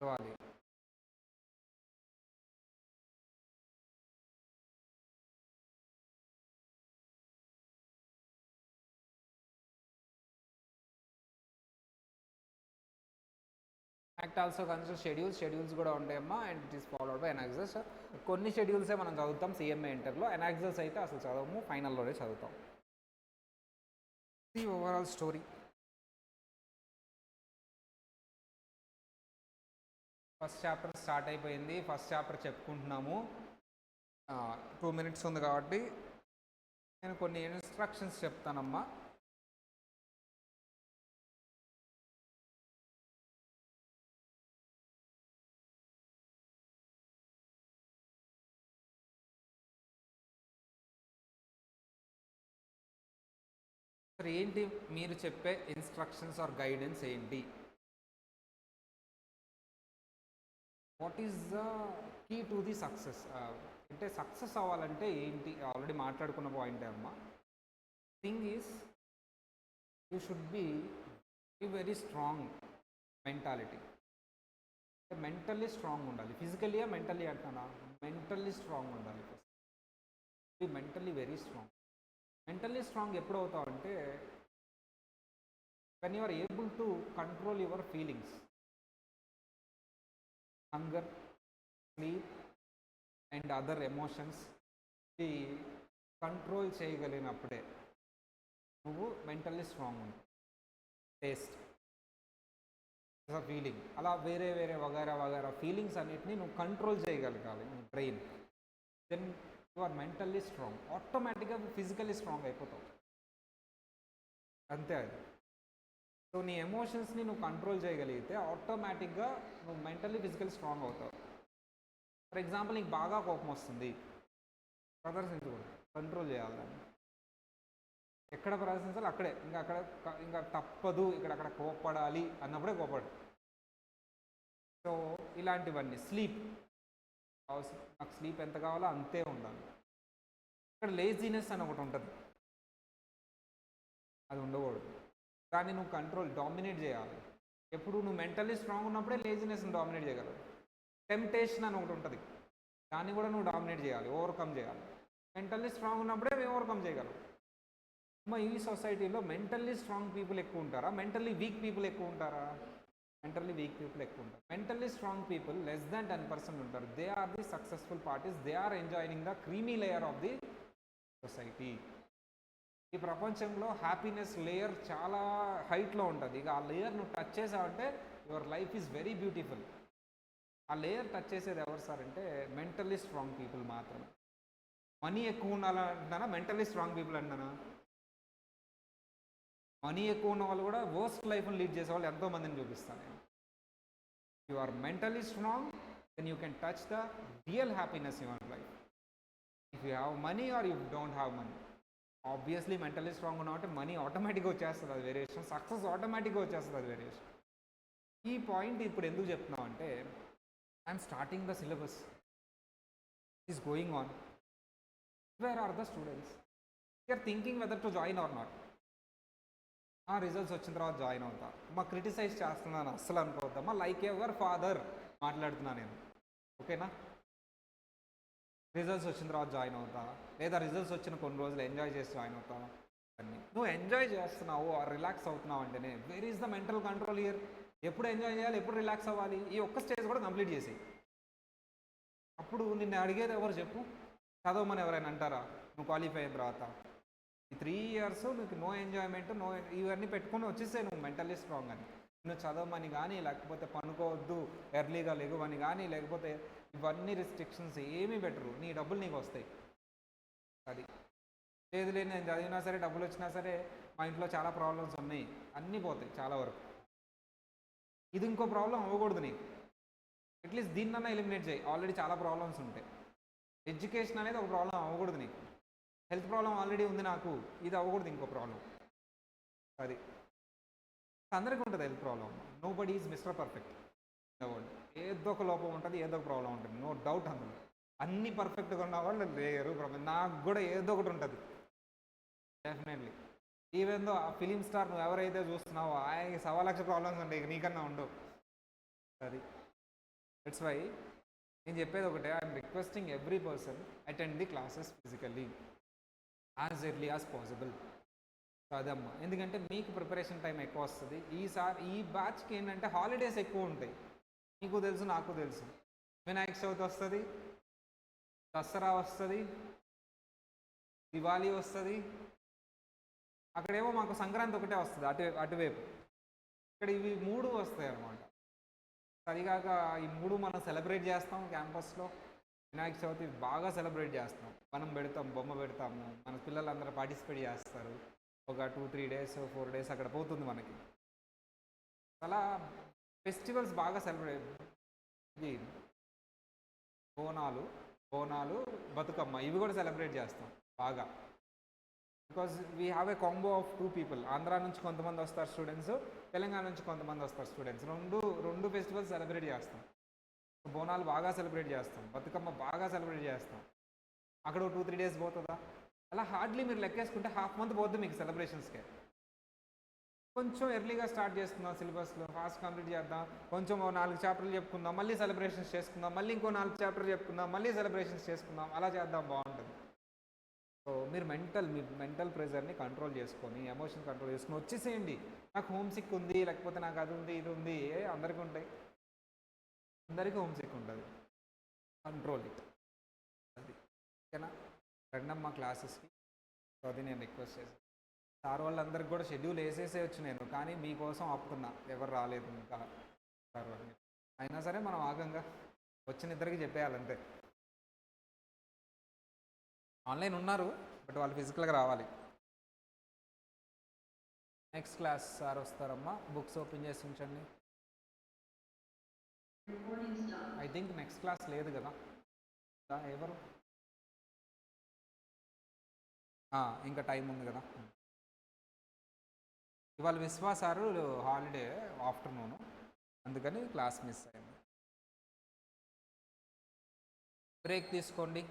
చదవాలి. యాక్ట్ ఆల్సో కన్సిడర్ షెడ్యూల్స్ కూడా ఉంటాయమ్మా. And it is followed by annexes. కొన్ని షెడ్యూల్సే మనం చదువుతాం CMA ఇంటర్లో, ఎనాక్సెస్ అయితే అసలు చదవము, ఫైనల్లోనే చదువుతాం. The overall story. First chapter start అయిపోయింది. ఫస్ట్ చాప్టర్ చెప్పుకుంటున్నాము. 2 minutes ఉంది కాబట్టి నేను కొన్ని ఇన్స్ట్రక్షన్స్ చెప్తానమ్మా. ఏంటి మీరు చెప్పే ఇన్స్ట్రక్షన్స్ ఆర్ గైడెన్స్ ఏంటి? What is the key to the success? అంటే సక్సెస్ అవ్వాలంటే ఏంటి? ఆల్రెడీ మాట్లాడుకున్న పాయింటే అమ్మా. Thing is you should be very strong mentality. Mentally strong ఉండాలి. ఫిజికల్లీయా మెంటల్లీ అంటున్నా? మెంటల్లీ స్ట్రాంగ్ ఉండాలి. Mentally very strong. Mentally strong ఎప్పుడు అవుతావు అంటే when you are able to control your feelings, hunger, sleep and other emotions control చేయగలిగినప్పుడే నువ్వు mentally strong ఉంటావు. Taste feeling. అలా వేరే వేరే వగైరా వగైరా ఫీలింగ్స్ అన్నిటిని నువ్వు కంట్రోల్ చేయగలగాలి నీ brain. Then you are mentally strong. ఆటోమేటిక్గా ఫిజికల్లీ స్ట్రాంగ్ అయిపోతావు. అంతే అది. సో నీ ఎమోషన్స్ని నువ్వు కంట్రోల్ చేయగలిగితే ఆటోమేటిక్గా నువ్వు మెంటల్లీ ఫిజికల్లీ స్ట్రాంగ్ అవుతావు. ఫర్ ఎగ్జాంపుల్ నీకు బాగా కోపం వస్తుంది, ప్రదర్శించకూడదు, కంట్రోల్ చేయాలి దాన్ని. ఎక్కడ ప్రదర్శించాలి అక్కడే, ఇంకా తప్పదు అక్కడ కోపడాలి అన్నప్పుడే కోపడు. సో ఇలాంటివన్నీ. స్లీప్, నాకు స్లీప్ ఎంత కావాలో అంతే ఉండాలి. ఇక్కడ లేజినెస్ అని ఒకటి ఉంటుంది, అది ఉండకూడదు. దాన్ని నువ్వు కంట్రోల్, డామినేట్ చేయాలి. ఎప్పుడు నువ్వు మెంటల్లీ స్ట్రాంగ్ ఉన్నప్పుడే లేజినెస్ని డామినేట్ చేయగలవు. టెంప్టేషన్ అని ఒకటి ఉంటుంది, దాన్ని కూడా నువ్వు డామినేట్ చేయాలి, ఓవర్కమ్ చేయాలి. మెంటల్లీ స్ట్రాంగ్ ఉన్నప్పుడే ఓవర్కమ్ చేయగలవు. ఈ సొసైటీలో మెంటల్లీ స్ట్రాంగ్ పీపుల్ ఎక్కువ ఉంటారా, మెంటల్లీ వీక్ పీపుల్ ఎక్కువ ఉంటారా? మెంటల్లీ వీక్ పీపుల్ ఎక్కువ ఉంటారు. Mentally strong people less than 10% ఉంటారు. They are the successful parties. They are enjoying the creamy layer of the society. ఈ ప్రపంచంలో హ్యాపీనెస్ లేయర్ చాలా హైట్లో ఉంటుంది. ఇక ఆ లేయర్ నువ్వు టచ్ చేసావంటే your life is very beautiful. ఆ లేయర్ టచ్ చేసేది ఎవరు సార్ అంటే మెంటల్లీ స్ట్రాంగ్ పీపుల్ మాత్రమే. మనీ ఎక్కువ ఉండాలంటున్నానా, మెంటల్లీ స్ట్రాంగ్ పీపుల్ అంటున్నానా? మనీ ఎక్కువ ఉన్న వాళ్ళు కూడా వర్స్ట్ లైఫ్ని లీడ్ చేసే వాళ్ళు ఎంతోమందిని చూపిస్తాను నేను. You are mentally strong, then you can touch the real happiness in your life. If you have money or you don't have money, obviously mentally strong ఉన్నామంటే మనీ ఆటోమేటిక్గా వచ్చేస్తుంది, అది వేరియేషన్. సక్సెస్ ఆటోమేటిక్గా వచ్చేస్తుంది, అది వేరియేషన్. ఈ పాయింట్ ఇప్పుడు ఎందుకు చెప్తున్నావు అంటే I'm starting the syllabus is going on. Where are the students? They are thinking whether to join or not. Results వచ్చిన తర్వాత జాయిన్ అవుతా, క్రిటిసైజ్ చేస్తున్నాను అస్సలు అనుకోవద్దామా. లైక్ ఎవర్ ఫాదర్ మాట్లాడుతున్నా నేను, ఓకేనా? రిజల్ట్స్ వచ్చిన తర్వాత జాయిన్ అవుతా, లేదా రిజల్ట్స్ వచ్చిన కొన్ని రోజులు ఎంజాయ్ చేసి జాయిన్ అవుతా. అన్నీ నువ్వు ఎంజాయ్ చేస్తున్నావు, రిలాక్స్ అవుతున్నావు అంటేనే where is the mental control year? ఎప్పుడు ఎంజాయ్ చేయాలి, ఎప్పుడు రిలాక్స్ అవ్వాలి? ఈ ఒక్క స్టేజ్ కూడా కంప్లీట్ చేసి అప్పుడు నిన్ను అడిగేది ఎవరు చెప్పు? చదవమని ఎవరైనా అంటారా నువ్వు క్వాలిఫై అయిన తర్వాత? ఈ 3 years నీకు నో ఎంజాయ్మెంట్, ఇవన్నీ పెట్టుకొని వచ్చేసే నువ్వు మెంటల్లీ స్ట్రాంగ్ అని. నువ్వు చదవమని కానీ, లేకపోతే పనుకోవద్దు, ఎర్లీగా లెగువని కానీ, లేకపోతే ఇవన్నీ రిస్ట్రిక్షన్స్ ఏమీ పెట్టరు. నీ డబ్బులు నీకు వస్తాయి. అది లేదు నేను చదివినా సరే, డబ్బులు వచ్చినా సరే, మా ఇంట్లో చాలా ప్రాబ్లమ్స్ ఉన్నాయి, అన్నీ పోతాయి చాలా వరకు. ఇది ఇంకో ప్రాబ్లం అవ్వకూడదు నీకు. అట్లీస్ట్ దీన్నన్నా ఎలిమినేట్ చేయి. ఆల్రెడీ చాలా ప్రాబ్లమ్స్ ఉంటాయి. ఎడ్యుకేషన్ అనేది ఒక ప్రాబ్లం అవ్వకూడదు నీకు. హెల్త్ ప్రాబ్లం ఆల్రెడీ ఉంది నాకు, ఇది అవ్వకూడదు ఇంకో ప్రాబ్లం. అది అందరికీ ఉంటుంది health problem. Nobody is mister perfect. ఏదో ఒక లోపం ఉంటుంది, ఏదో ఒక ప్రాబ్లం ఉంటుంది, నో డౌట్. అందులో అన్నీ పర్ఫెక్ట్గా ఉన్న వాళ్ళు లేరు. నాకు కూడా ఏదో ఒకటి ఉంటుంది డెఫినెట్లీ. ఈవెన్ దో ఆ ఫిలిం స్టార్ నువ్వు ఎవరైతే చూస్తున్నావో ఆయనకి 1,00,000 ప్రాబ్లమ్స్ ఉంటాయి, నీకన్నా ఉండవు. అది ఇట్స్ వై నేను చెప్పేది ఒకటే, I'm requesting every person attend the classes physically as early as possible. అదమ్మా, ఎందుకంటే మీకు ప్రిపరేషన్ టైం ఎక్కువ వస్తుంది. ఈ బ్యాచ్కి ఏంటంటే హాలిడేస్ ఎక్కువ ఉంటాయి. మీకు తెలుసు, నాకు తెలుసు. వినాయక చవితి వస్తుంది, దసరా వస్తుంది, దివాళీ వస్తుంది. అక్కడేమో మాకు సంక్రాంతి ఒకటే వస్తుంది అటువైపు. ఇక్కడ ఇవి 3 వస్తాయి అన్నమాట. సరిగాక ఈ 3 మనం సెలబ్రేట్ చేస్తాం క్యాంపస్లో. వినాయక చవితి బాగా సెలబ్రేట్ చేస్తాం, మనం పెడతాం, బొమ్మ పెడతాము, మన పిల్లలందరూ పార్టిసిపేట్ చేస్తారు. ఒక 2-3 days 4 days అక్కడ పోతుంది మనకి. అలా ఫెస్టివల్స్ బాగా సెలబ్రేట్. ఇది బోనాలు, బతుకమ్మ, ఇవి కూడా సెలబ్రేట్ చేస్తాం బాగా. Because we have a combo of 2 people. Andhra నుంచి కొంతమంది వస్తారు స్టూడెంట్స్, తెలంగాణ నుంచి కొంతమంది వస్తారు స్టూడెంట్స్. రెండు ఫెస్టివల్స్ సెలబ్రేట్ చేస్తాం. బోనాలు బాగా సెలబ్రేట్ చేస్తాం, బతుకమ్మ బాగా సెలబ్రేట్ చేస్తాం. అక్కడ 2-3 days పోతుందా? అలా హార్డ్లీ మీరు లెక్కేసుకుంటే ½ month పోతుంది మీకు సెలబ్రేషన్స్కే. కొంచెం ఎర్లీగా స్టార్ట్ చేసుకుందాం, సిలబస్లో ఫాస్ట్ కంప్లీట్ చేద్దాం. కొంచెం 4 chapters చెప్పుకుందాం, మళ్ళీ సెలబ్రేషన్స్ చేసుకుందాం, మళ్ళీ ఇంకో 4 chapters చెప్పుకుందాం, మళ్ళీ సెలబ్రేషన్స్ చేసుకుందాం. అలా చేద్దాం, బాగుంటుంది. సో మీరు మీ మెంటల్ ప్రెజర్ని కంట్రోల్ చేసుకొని, ఎమోషన్ కంట్రోల్ చేసుకొని వచ్చేసేయండి. నాకు హోమ్ సిక్ ఉంది, లేకపోతే నాకు అది ఉంది, ఇది ఉంది, అందరికీ ఉంటాయి. అందరికీ హోమ్ సిక్ ఉంటుంది. Control it. అది ఓకేనా? రండమ్మా క్లాసెస్కి. సో అది నేను రిక్వెస్ట్ చేశాను. సార్ వాళ్ళందరికీ కూడా షెడ్యూల్ వేసేసే వచ్చి నేను, కానీ మీకోసం ఆపుతున్నా, ఎవరు రాలేదు ఇంకా. సార్ అయినా సరే మనం ఆగంగా వచ్చిన ఇద్దరికి చెప్పేయాలంతే. ఆన్లైన్ ఉన్నారు, బట్ వాళ్ళు ఫిజికల్గా రావాలి. నెక్స్ట్ క్లాస్ సార్ వస్తారమ్మా, బుక్స్ ఓపెన్ చేసి ఉంచండి. ఐ థింక్ నెక్స్ట్ క్లాస్ లేదు కదా, ఎవరు ఇంకా టైం ఉంది కదా. ఇవాళ విశ్వాసారు హాలిడే ఆఫ్టర్నూను, అందుకని క్లాస్ మిస్ అయింది. బ్రేక్ తీసుకోండి.